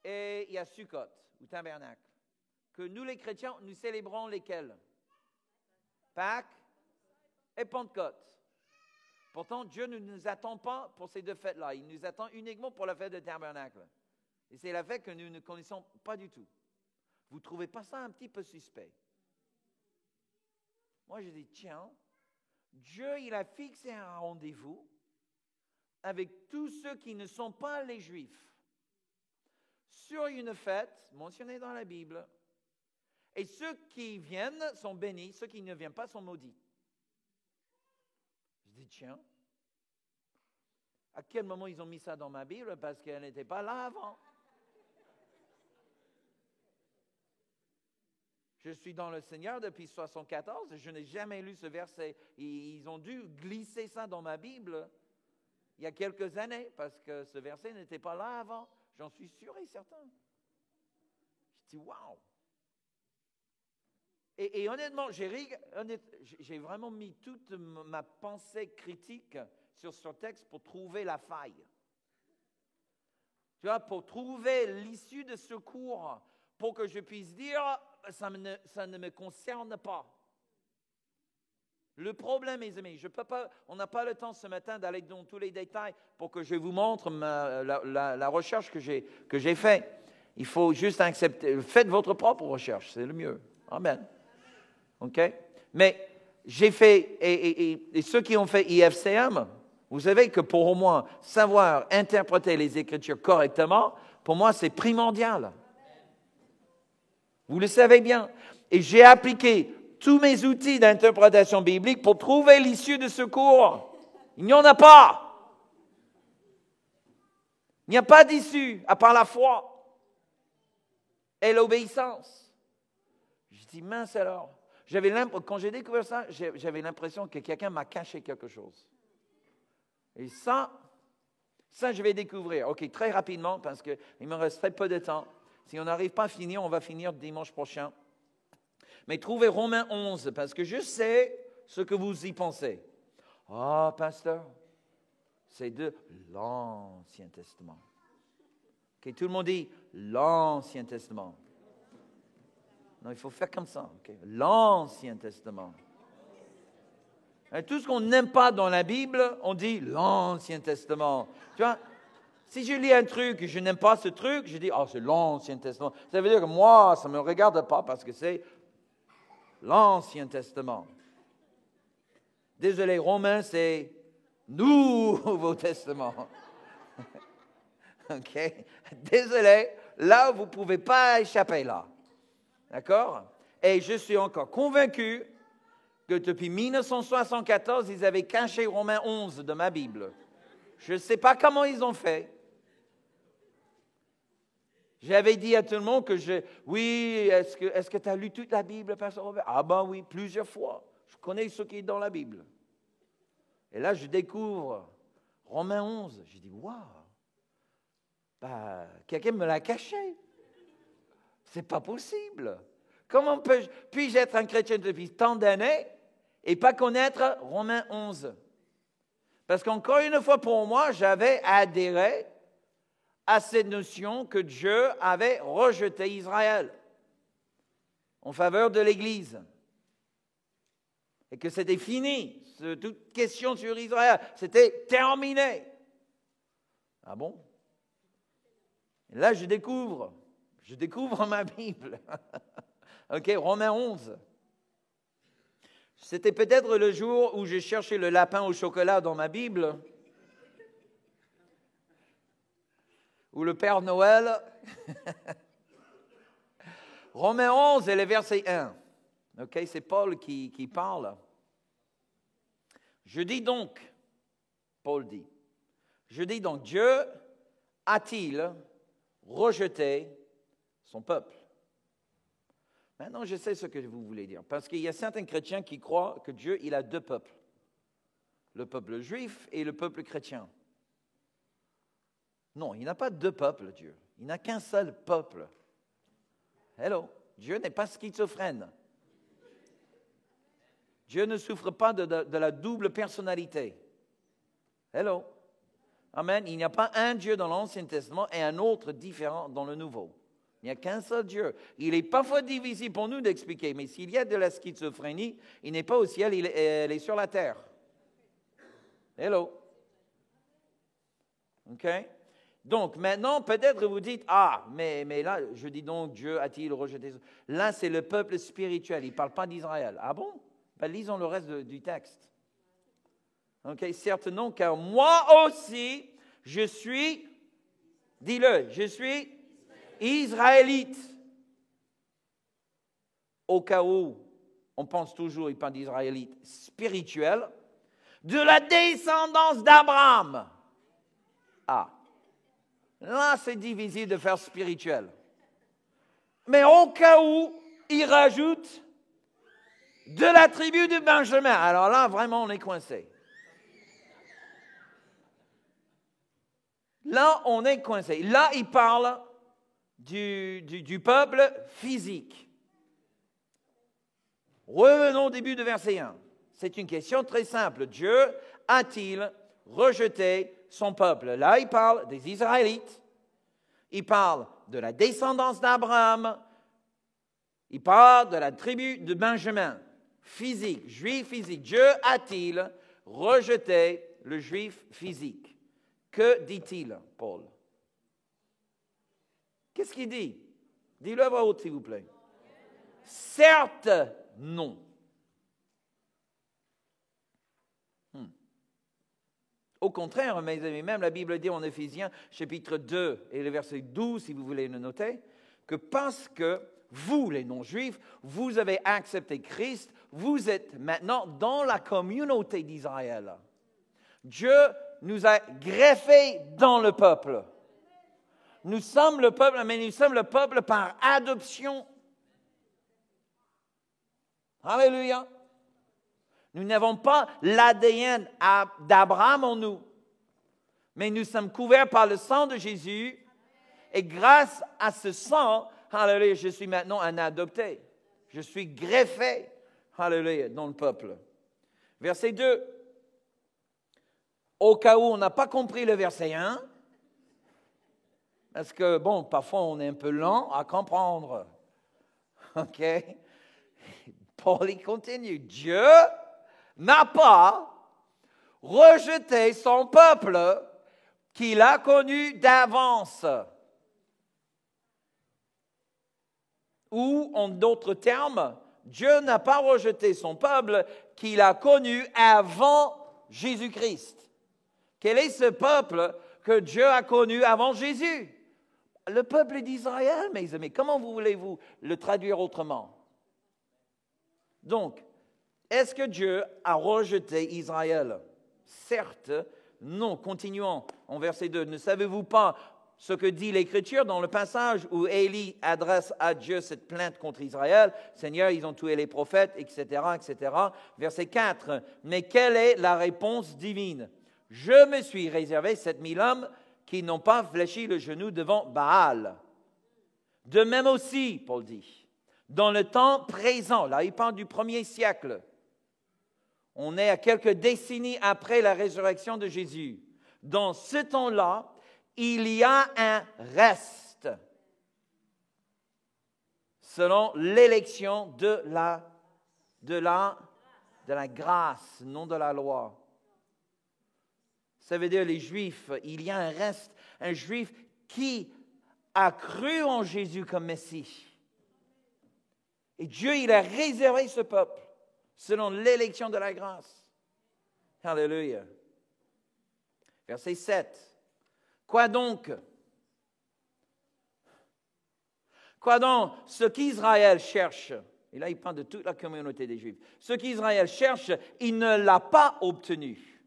et il y a Sukkot ou Tabernacle. Que nous les chrétiens, nous célébrons lesquels? Pâques et Pentecôte. Pourtant, Dieu ne nous attend pas pour ces 2 fêtes-là. Il nous attend uniquement pour la fête de Tabernacle. Et c'est la fête que nous ne connaissons pas du tout. Vous ne trouvez pas ça un petit peu suspect? Moi, je dis, tiens, Dieu, il a fixé un rendez-vous avec tous ceux qui ne sont pas les Juifs sur une fête mentionnée dans la Bible. Et ceux qui viennent sont bénis, ceux qui ne viennent pas sont maudits. Je dis, tiens, à quel moment ils ont mis ça dans ma Bible? Parce qu'elle n'était pas là avant. Je suis dans le Seigneur depuis 1974 et je n'ai jamais lu ce verset. Ils ont dû glisser ça dans ma Bible il y a quelques années parce que ce verset n'était pas là avant. J'en suis sûr et certain. Je dis, waouh! Et honnêtement, j'ai vraiment mis toute ma pensée critique sur ce texte pour trouver la faille. Tu vois, pour trouver l'issue de secours, pour que je puisse dire, ça ne me concerne pas. Le problème, mes amis, on n'a pas le temps ce matin d'aller dans tous les détails pour que je vous montre la recherche que j'ai faite. Il faut juste accepter. Faites votre propre recherche, c'est le mieux. Amen. OK? Mais j'ai fait, et ceux qui ont fait IFCM, vous savez que pour au moins savoir interpréter les Écritures correctement, pour moi, c'est primordial. Vous le savez bien. Et j'ai appliqué tous mes outils d'interprétation biblique pour trouver l'issue de secours. Il n'y en a pas. Il n'y a pas d'issue à part la foi et l'obéissance. Je dis, mince alors. Quand j'ai découvert ça, j'avais l'impression que quelqu'un m'a caché quelque chose. Et ça, je vais découvrir. OK, très rapidement, parce qu'il me reste très peu de temps. Si on n'arrive pas à finir, on va finir dimanche prochain. Mais trouvez Romains 11, parce que je sais ce que vous y pensez. Ah, pasteur, c'est de l'Ancien Testament. OK, tout le monde dit l'Ancien Testament. Non, il faut faire comme ça. Okay? L'Ancien Testament. Et tout ce qu'on n'aime pas dans la Bible, on dit l'Ancien Testament. Tu vois, si je lis un truc et je n'aime pas ce truc, je dis, c'est l'Ancien Testament. Ça veut dire que moi, ça ne me regarde pas parce que c'est l'Ancien Testament. Désolé, Romains, c'est Nouveau Testament. OK? Désolé, là, vous ne pouvez pas échapper là. D'accord? Et je suis encore convaincu que depuis 1974, ils avaient caché Romains 11 de ma Bible. Je ne sais pas comment ils ont fait. J'avais dit à tout le monde oui, est-ce que tu as lu toute la Bible, Pasteur Robert? Ah ben oui, plusieurs fois. Je connais ce qui est dans la Bible. Et là, je découvre Romains 11. Je dis, waouh, quelqu'un me l'a caché. C'est pas possible. Comment puis-je être un chrétien depuis tant d'années et pas connaître Romains 11? Parce qu'encore une fois, pour moi, j'avais adhéré à cette notion que Dieu avait rejeté Israël en faveur de l'Église. Et que c'était fini, toute question sur Israël, c'était terminé. Ah bon? Et là, je découvre ma Bible. OK, Romains 11. C'était peut-être le jour où j'ai cherché le lapin au chocolat dans ma Bible, ou le Père Noël. Romains 11 et le verset 1. OK, c'est Paul qui parle. Je dis donc, Paul dit, Dieu a-t-il rejeté son peuple? Maintenant, je sais ce que vous voulez dire, parce qu'il y a certains chrétiens qui croient que Dieu, il a deux peuples, le peuple juif et le peuple chrétien. Non, il n'a pas deux peuples, Dieu. Il n'a qu'un seul peuple. Hello, Dieu n'est pas schizophrène. Dieu ne souffre pas de la double personnalité. Hello. Amen. Il n'y a pas un Dieu dans l'Ancien Testament et un autre différent dans le Nouveau. Il n'y a qu'un seul Dieu. Il est parfois difficile pour nous d'expliquer, mais s'il y a de la schizophrénie, il n'est pas au ciel, il est sur la terre. Hello. OK? Donc, maintenant, peut-être vous dites, mais là, je dis donc, Dieu a-t-il rejeté? Là, c'est le peuple spirituel, il ne parle pas d'Israël. Ah bon? Lisons le reste du texte. OK? Certes non, car moi aussi, je suis, dis-le, je suis israélite. Au cas où, on pense toujours, il parle d'israélite spirituel, de la descendance d'Abraham. Là, c'est difficile de faire spirituel. Mais au cas où, il rajoute de la tribu de Benjamin. Alors là, vraiment, on est coincé. Là, on est coincé. Là, il parle du peuple physique. Revenons au début de verset 1. C'est une question très simple. Dieu a-t-il rejeté son peuple? Là, il parle des Israélites. Il parle de la descendance d'Abraham. Il parle de la tribu de Benjamin. Physique, juif physique. Dieu a-t-il rejeté le juif physique? Que dit-il, Paul? Qu'est-ce qu'il dit? Dis-le à voix haute, s'il vous plaît. Certes, non. Au contraire, mes amis, même la Bible dit en Éphésiens, chapitre 2 et le verset 12, si vous voulez le noter, que parce que vous, les non-juifs, vous avez accepté Christ, vous êtes maintenant dans la communauté d'Israël. Dieu nous a greffés dans le peuple. Nous sommes le peuple, mais nous sommes le peuple par adoption. Alléluia. Nous n'avons pas l'ADN d'Abraham en nous, mais nous sommes couverts par le sang de Jésus. Et grâce à ce sang, alléluia, je suis maintenant un adopté. Je suis greffé, alléluia, dans le peuple. Verset 2. Au cas où on n'a pas compris le verset 1, parce que, parfois on est un peu lent à comprendre. OK? Paul, il continue. Dieu n'a pas rejeté son peuple qu'il a connu d'avance. Ou, en d'autres termes, Dieu n'a pas rejeté son peuple qu'il a connu avant Jésus-Christ. Quel est ce peuple que Dieu a connu avant Jésus. Le peuple d'Israël, mes amis, comment voulez-vous le traduire autrement? Donc, est-ce que Dieu a rejeté Israël? Certes, non. Continuons en verset 2. Ne savez-vous pas ce que dit l'Écriture dans le passage où Élie adresse à Dieu cette plainte contre Israël? Seigneur, ils ont tué les prophètes, etc., etc. Verset 4. Mais quelle est la réponse divine? Je me suis réservé 7000 hommes qui n'ont pas fléchi le genou devant Baal. De même aussi, Paul dit, dans le temps présent, là il parle du 1er siècle, on est à quelques décennies après la résurrection de Jésus. Dans ce temps-là, il y a un reste, selon l'élection de la grâce, non de la loi. Ça veut dire les Juifs, il y a un reste, un Juif qui a cru en Jésus comme Messie. Et Dieu, il a réservé ce peuple selon l'élection de la grâce. Alléluia. Verset 7. Quoi donc? Quoi donc? Ce qu'Israël cherche, et là il parle de toute la communauté des Juifs, ce qu'Israël cherche, il ne l'a pas obtenu.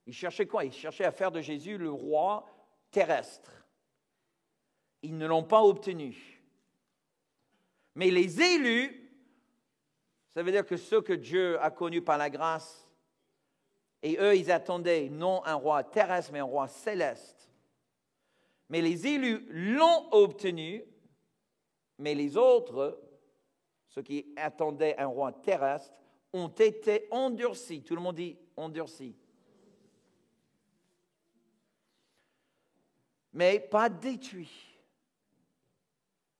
Il cherchait quoi? Il cherchait à faire de Jésus le roi terrestre. Ils ne l'ont pas obtenu. Mais les élus, ça veut dire que ceux que Dieu a connus par la grâce, et eux, ils attendaient non un roi terrestre, mais un roi céleste. Mais les élus l'ont obtenu, mais les autres, ceux qui attendaient un roi terrestre, ont été endurcis. Tout le monde dit endurcis. Mais pas détruit.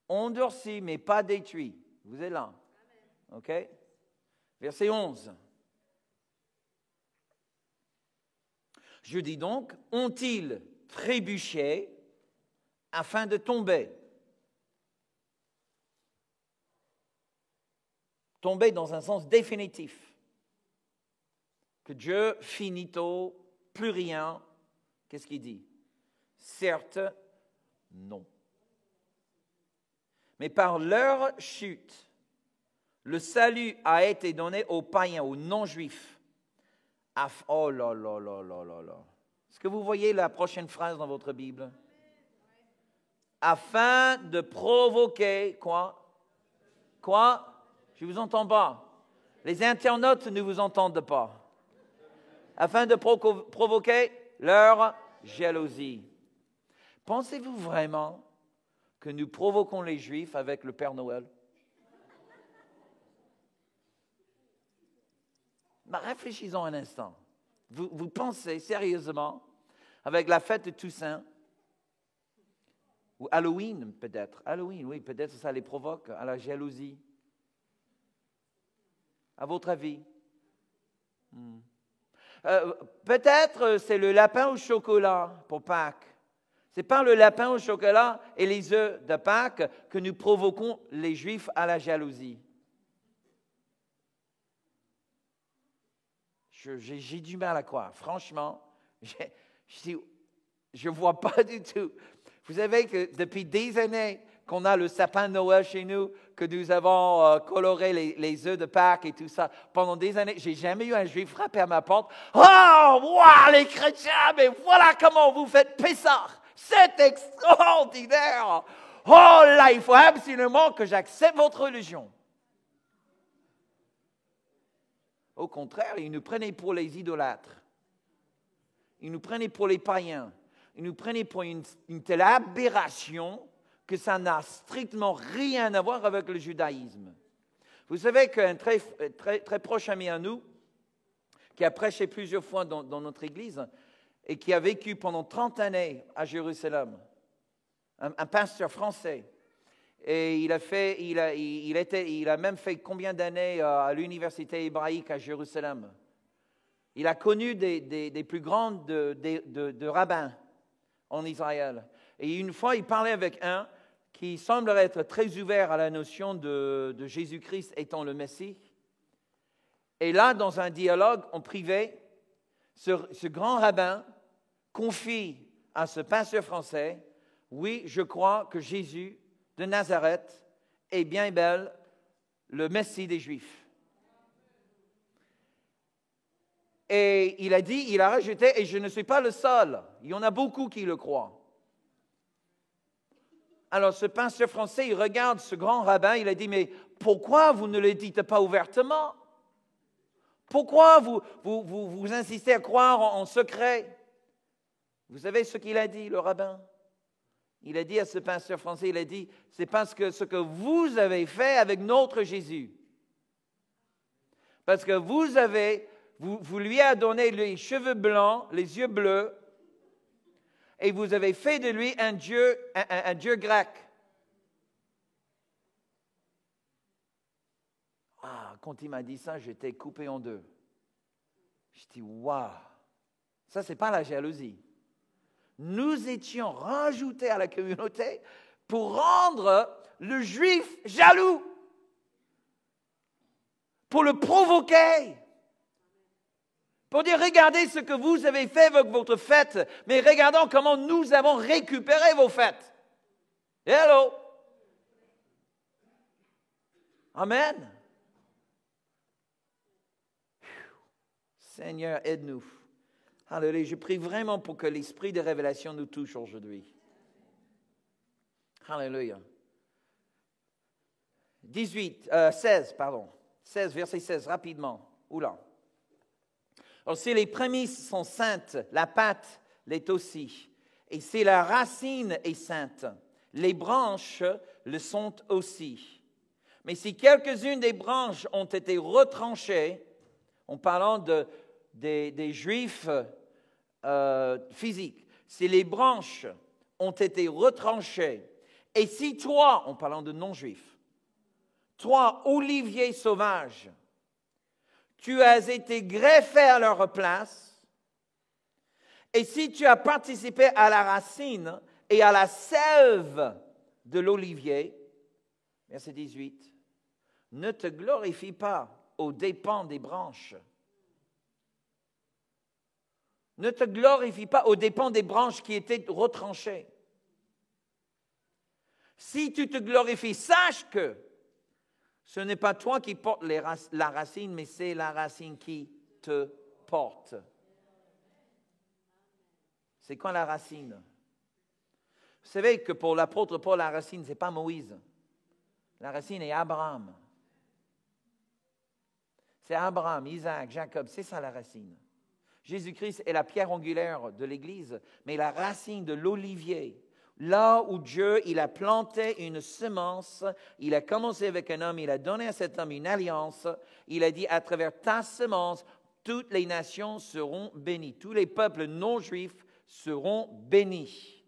Endurci, mais pas détruit. Vous êtes là. OK? Verset 11. Je dis donc, ont-ils trébuché afin de tomber? Tomber dans un sens définitif. Que Dieu, finito, plus rien. Qu'est-ce qu'il dit? Certes, non. Mais par leur chute, le salut a été donné aux païens, aux non-juifs. Oh là là là là là là. Est-ce que vous voyez la prochaine phrase dans votre Bible? Afin de provoquer quoi? Quoi? Je ne vous entends pas. Les internautes ne vous entendent pas. Afin de provoquer leur jalousie. Pensez-vous vraiment que nous provoquons les Juifs avec le Père Noël? Réfléchissons un instant. Vous pensez sérieusement, avec la fête de Toussaint, ou Halloween peut-être, Halloween, oui, peut-être ça les provoque à la jalousie. À votre avis? Peut-être c'est le lapin au chocolat pour Pâques. C'est par le lapin au chocolat et les œufs de Pâques que nous provoquons les Juifs à la jalousie. J'ai du mal à croire. Franchement, je ne vois pas du tout. Vous savez que depuis des années qu'on a le sapin de Noël chez nous, que nous avons coloré les œufs de Pâques et tout ça. Pendant des années, je n'ai jamais eu un Juif frapper à ma porte. « Oh, wow, les chrétiens, mais voilà comment vous faites Pessah! C'est extraordinaire! Oh là, il faut absolument que j'accepte votre religion. » Au contraire, ils nous prenaient pour les idolâtres. Ils nous prenaient pour les païens. Ils nous prenaient pour une telle aberration que ça n'a strictement rien à voir avec le judaïsme. Vous savez qu'un très, très, très proche ami à nous, qui a prêché plusieurs fois dans notre église et qui a vécu pendant 30 années à Jérusalem, un pasteur français, et il a même fait combien d'années à l'université hébraïque à Jérusalem. Il a connu des plus grands de rabbins en Israël. Et une fois, il parlait avec un qui semblerait être très ouvert à la notion de Jésus-Christ étant le Messie. Et là, dans un dialogue en privé, ce grand rabbin confie à ce pasteur français, oui, je crois que Jésus de Nazareth est bien et bel le Messie des Juifs. Et il a dit, il a rajouté, et je ne suis pas le seul. Il y en a beaucoup qui le croient. Alors ce pasteur français, il regarde ce grand rabbin, il a dit, mais pourquoi vous ne le dites pas ouvertement? Pourquoi vous insistez à croire en secret? Vous savez ce qu'il a dit, le rabbin? Il a dit à ce pasteur français, il a dit, c'est parce que ce que vous avez fait avec notre Jésus. Parce que vous lui avez donné les cheveux blancs, les yeux bleus, et vous avez fait de lui un dieu grec. Ah, quand il m'a dit ça, j'étais coupé en deux. Je dis, waouh, ça c'est pas la jalousie. Nous étions rajoutés à la communauté pour rendre le juif jaloux, pour le provoquer, pour dire, regardez ce que vous avez fait avec votre fête, mais regardons comment nous avons récupéré vos fêtes. Hello! Amen. Seigneur, aide-nous. Alléluia. Je prie vraiment pour que l'esprit de révélation nous touche aujourd'hui. Alléluia. 16, verset 16, rapidement. Oula. Alors, si les prémices sont saintes, la pâte l'est aussi. Et si la racine est sainte, les branches le sont aussi. Mais si quelques-unes des branches ont été retranchées, en parlant des Juifs physiques, si les branches ont été retranchées, et si toi, en parlant de non-Juifs, toi, olivier sauvage, tu as été greffé à leur place, et si tu as participé à la racine et à la sève de l'olivier, verset 18, ne te glorifie pas aux dépens des branches. Ne te glorifie pas aux dépens des branches qui étaient retranchées. Si tu te glorifies, sache que ce n'est pas toi qui portes la racine, mais c'est la racine qui te porte. C'est quoi la racine? Vous savez que pour l'apôtre Paul, la racine, ce n'est pas Moïse. La racine est Abraham. C'est Abraham, Isaac, Jacob, c'est ça la racine. Jésus-Christ est la pierre angulaire de l'Église, mais la racine de l'olivier, là où Dieu, il a planté une semence, il a commencé avec un homme, il a donné à cet homme une alliance, il a dit à travers ta semence, toutes les nations seront bénies, tous les peuples non juifs seront bénis.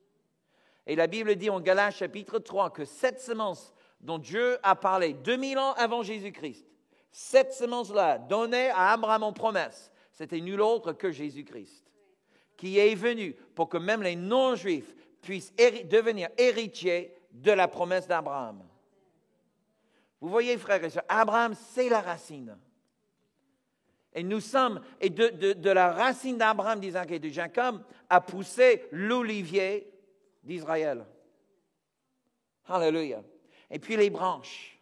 Et la Bible dit en Galates chapitre 3 que cette semence dont Dieu a parlé 2000 ans avant Jésus-Christ, cette semence-là donnée à Abraham en promesse, c'était nul autre que Jésus-Christ, qui est venu pour que même les non-juifs puissent devenir héritiers de la promesse d'Abraham. Vous voyez, frères et sœurs, Abraham, c'est la racine. Et nous sommes, et de la racine d'Abraham, d'Isaac et de Jacob, a poussé l'olivier d'Israël. Alléluia. Et puis les branches.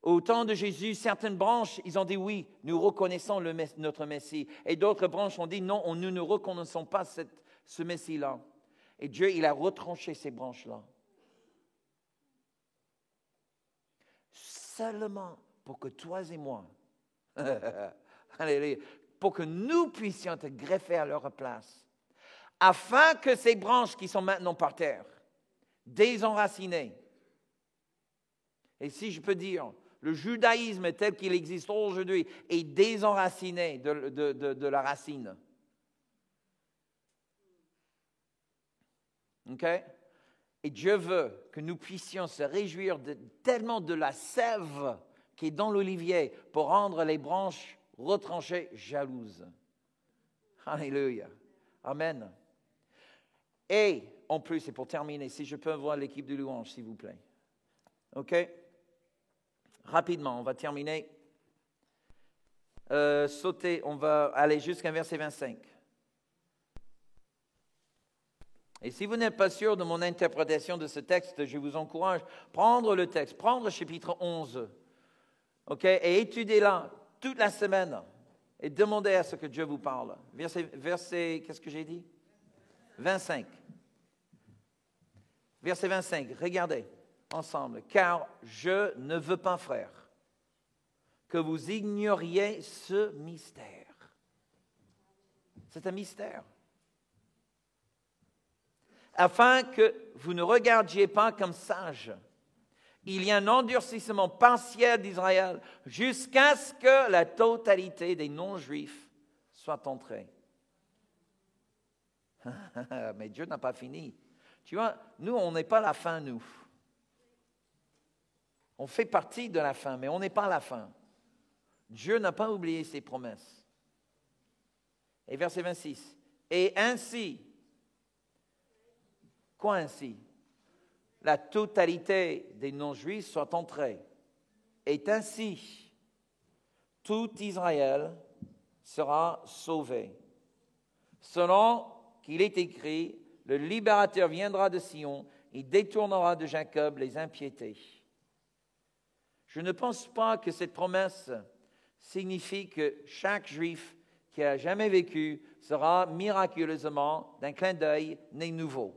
Au temps de Jésus, certaines branches, ils ont dit oui, nous reconnaissons notre Messie. Et d'autres branches ont dit non, nous ne reconnaissons pas ce Messie-là. Et Dieu, il a retranché ces branches-là. Seulement pour que toi et moi, alléluia, pour que nous puissions être greffés à leur place, afin que ces branches qui sont maintenant par terre, désenracinées, et si je peux dire, le judaïsme tel qu'il existe aujourd'hui est désenraciné de la racine. OK? Et Dieu veut que nous puissions se réjouir tellement de la sève qui est dans l'olivier pour rendre les branches retranchées jalouses. Alléluia. Amen. Et en plus, et pour terminer, si je peux voir l'équipe de louange, s'il vous plaît. OK? Rapidement, on va terminer. On va aller jusqu'à verset 25. Et si vous n'êtes pas sûr de mon interprétation de ce texte, je vous encourage à prendre le texte, prendre le chapitre 11, et étudiez-la toute la semaine et demandez à ce que Dieu vous parle. Verset qu'est-ce que j'ai dit? 25. Verset 25, regardez ensemble. Car je ne veux pas, frères, que vous ignoriez ce mystère. C'est un mystère. Afin que vous ne regardiez pas comme sages. Il y a un endurcissement partiel d'Israël jusqu'à ce que la totalité des non-juifs soit entrée. Mais Dieu n'a pas fini. Tu vois, nous, on n'est pas la fin, nous. On fait partie de la fin, mais on n'est pas la fin. Dieu n'a pas oublié ses promesses. Et verset 26. Et ainsi, quoi ainsi? La totalité des non-juifs soit entrée. Et ainsi, tout Israël sera sauvé. Selon qu'il est écrit, le libérateur viendra de Sion, il détournera de Jacob les impiétés. Je ne pense pas que cette promesse signifie que chaque juif qui a jamais vécu sera miraculeusement, d'un clin d'œil, né nouveau.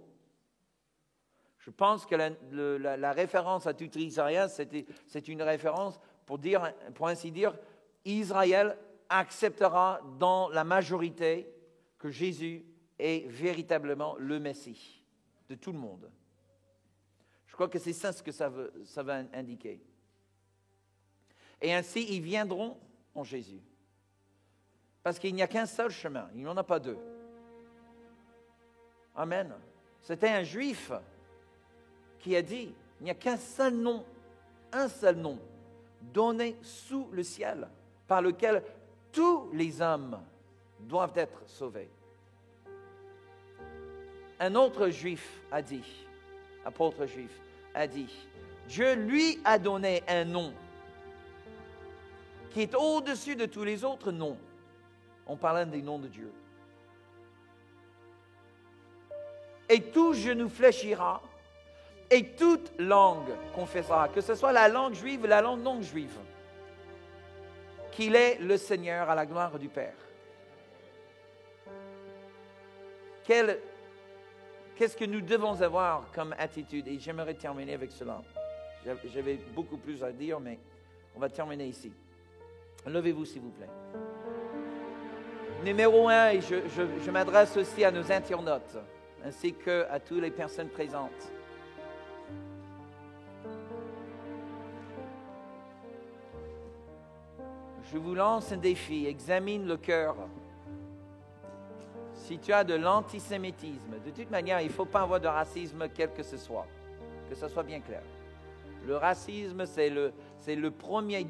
Je pense que la référence à tout Israël, c'est une référence pour ainsi dire, Israël acceptera dans la majorité que Jésus est véritablement le Messie de tout le monde. Je crois que c'est ça ce que ça veut indiquer. Et ainsi, ils viendront en Jésus. Parce qu'il n'y a qu'un seul chemin, il n'y en a pas deux. Amen. C'était un juif qui a dit, il n'y a qu'un seul nom, donné sous le ciel, par lequel tous les hommes doivent être sauvés. Un autre juif a dit, apôtre juif, a dit, Dieu lui a donné un nom qui est au-dessus de tous les autres noms. On parle des noms de Dieu. Et tout genou fléchira, et toute langue confessera, que ce soit la langue juive ou la langue non juive, qu'il est le Seigneur à la gloire du Père. Qu'est-ce que nous devons avoir comme attitude? Et j'aimerais terminer avec cela. J'avais beaucoup plus à dire, mais on va terminer ici. Levez-vous, s'il vous plaît. Numéro 1, et je m'adresse aussi à nos internautes, ainsi qu'à toutes les personnes présentes. Je vous lance un défi, examine le cœur. Si tu as de l'antisémitisme, de toute manière, il ne faut pas avoir de racisme quel que ce soit bien clair. Le racisme, c'est le premier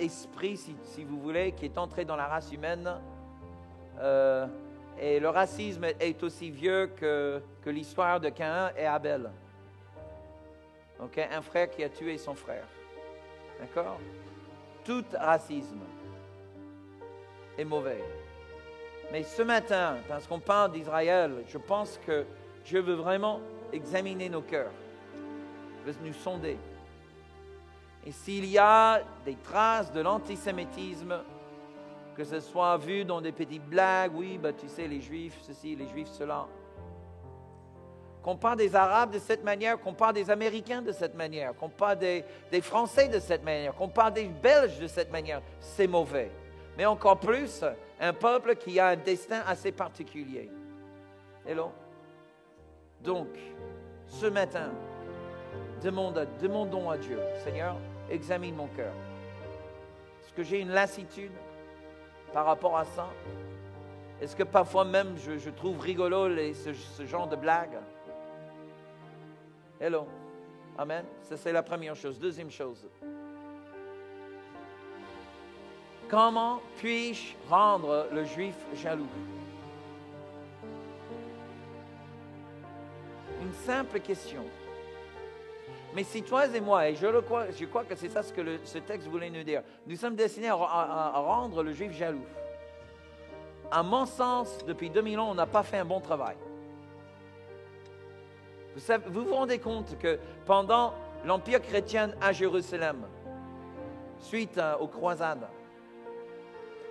esprit, si vous voulez, qui est entré dans la race humaine. Et le racisme est aussi vieux que l'histoire de Caïn et Abel. Un frère qui a tué son frère. D'accord? Tout racisme est mauvais. Mais ce matin, parce qu'on parle d'Israël, je pense que Dieu veut vraiment examiner nos cœurs, veut nous sonder. Et s'il y a des traces de l'antisémitisme, que ce soit vu dans des petites blagues, oui, tu sais, les Juifs, ceci, les Juifs, cela, qu'on parle des Arabes de cette manière, qu'on parle des Américains de cette manière, qu'on parle des Français de cette manière, qu'on parle des Belges de cette manière, c'est mauvais. Mais encore plus, un peuple qui a un destin assez particulier. Hello? Donc, ce matin, demandons à Dieu, Seigneur, examine mon cœur. Est-ce que j'ai une lassitude par rapport à ça? Est-ce que parfois même je trouve rigolo ce genre de blague? Hello? Amen? Ça, c'est la première chose. Deuxième chose. Comment puis-je rendre le juif jaloux? Une simple question. Mais si toi et moi, et je crois que c'est ça ce que ce texte voulait nous dire, nous sommes destinés à rendre le juif jaloux. À mon sens, depuis 2000 ans, on n'a pas fait un bon travail. Vous vous rendez compte que pendant l'Empire chrétien à Jérusalem, suite aux croisades,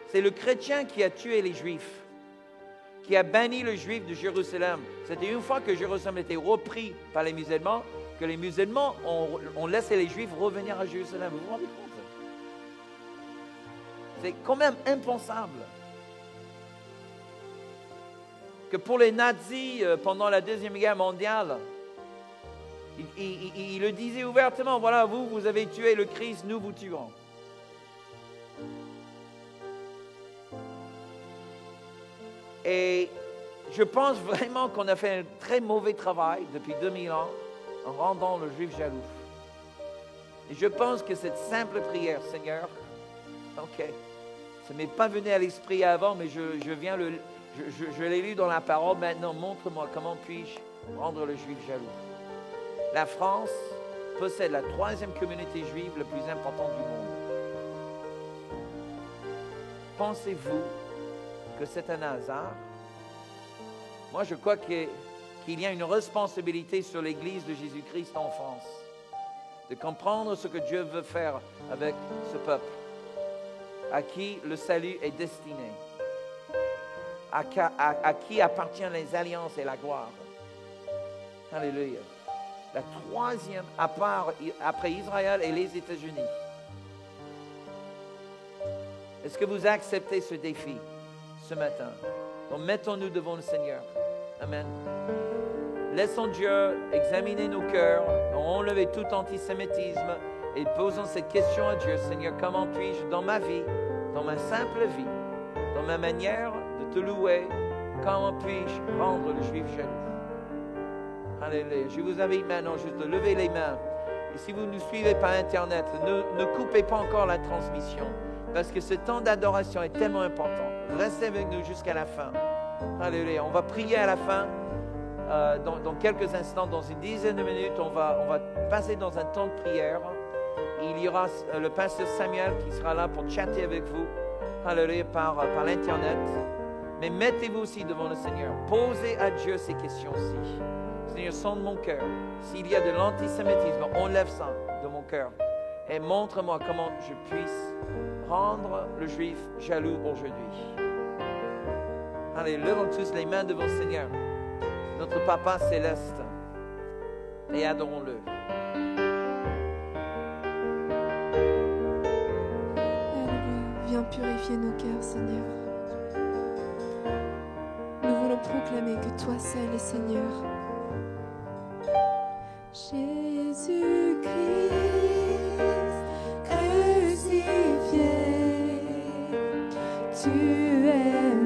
c'est le chrétien qui a tué les Juifs, qui a banni le Juif de Jérusalem. C'était une fois que Jérusalem était repris par les musulmans, que les musulmans ont laissé les Juifs revenir à Jérusalem. Vous vous rendez compte? C'est quand même impensable que pour les nazis, pendant la Deuxième Guerre mondiale, il le disait ouvertement, voilà, vous avez tué le Christ, nous vous tuerons. Et je pense vraiment qu'on a fait un très mauvais travail depuis 2000 ans en rendant le Juif jaloux. Et je pense que cette simple prière, Seigneur, ok, ça ne m'est pas venu à l'esprit avant, mais je l'ai lu dans la parole, maintenant montre-moi comment puis-je rendre le Juif jaloux. La France possède la 3e communauté juive la plus importante du monde. Pensez-vous que c'est un hasard? Moi, je crois qu'il y a une responsabilité sur l'Église de Jésus-Christ en France, de comprendre ce que Dieu veut faire avec ce peuple, à qui le salut est destiné, à qui appartiennent les alliances et la gloire. Alléluia. La 3e, après Israël et les États-Unis. Est-ce que vous acceptez ce défi ce matin? Donc mettons-nous devant le Seigneur. Amen. Laissons Dieu examiner nos cœurs, enlever tout antisémitisme et posons cette question à Dieu. Seigneur, comment puis-je dans ma vie, dans ma simple vie, dans ma manière de te louer, comment puis-je rendre le Juif jaloux? Alléluia. Je vous invite maintenant juste de lever les mains. Et si vous nous suivez par Internet, ne coupez pas encore la transmission, parce que ce temps d'adoration est tellement important. Restez avec nous jusqu'à la fin. Alléluia. On va prier à la fin. Dans quelques instants, dans une dizaine de minutes, on va passer dans un temps de prière. Il y aura le pasteur Samuel qui sera là pour chatter avec vous. Alléluia, par l'Internet. Mais mettez-vous aussi devant le Seigneur. Posez à Dieu ces questions-ci. Seigneur, sonde mon cœur. S'il y a de l'antisémitisme, enlève ça de mon cœur. Et montre-moi comment je puisse rendre le Juif jaloux aujourd'hui. Allez, levons tous les mains devant le Seigneur, notre Papa céleste, et adorons-le.
Alléluia. Viens purifier nos cœurs, Seigneur. Nous voulons proclamer que toi seul est Seigneur. Jésus-Christ, crucifié, tu es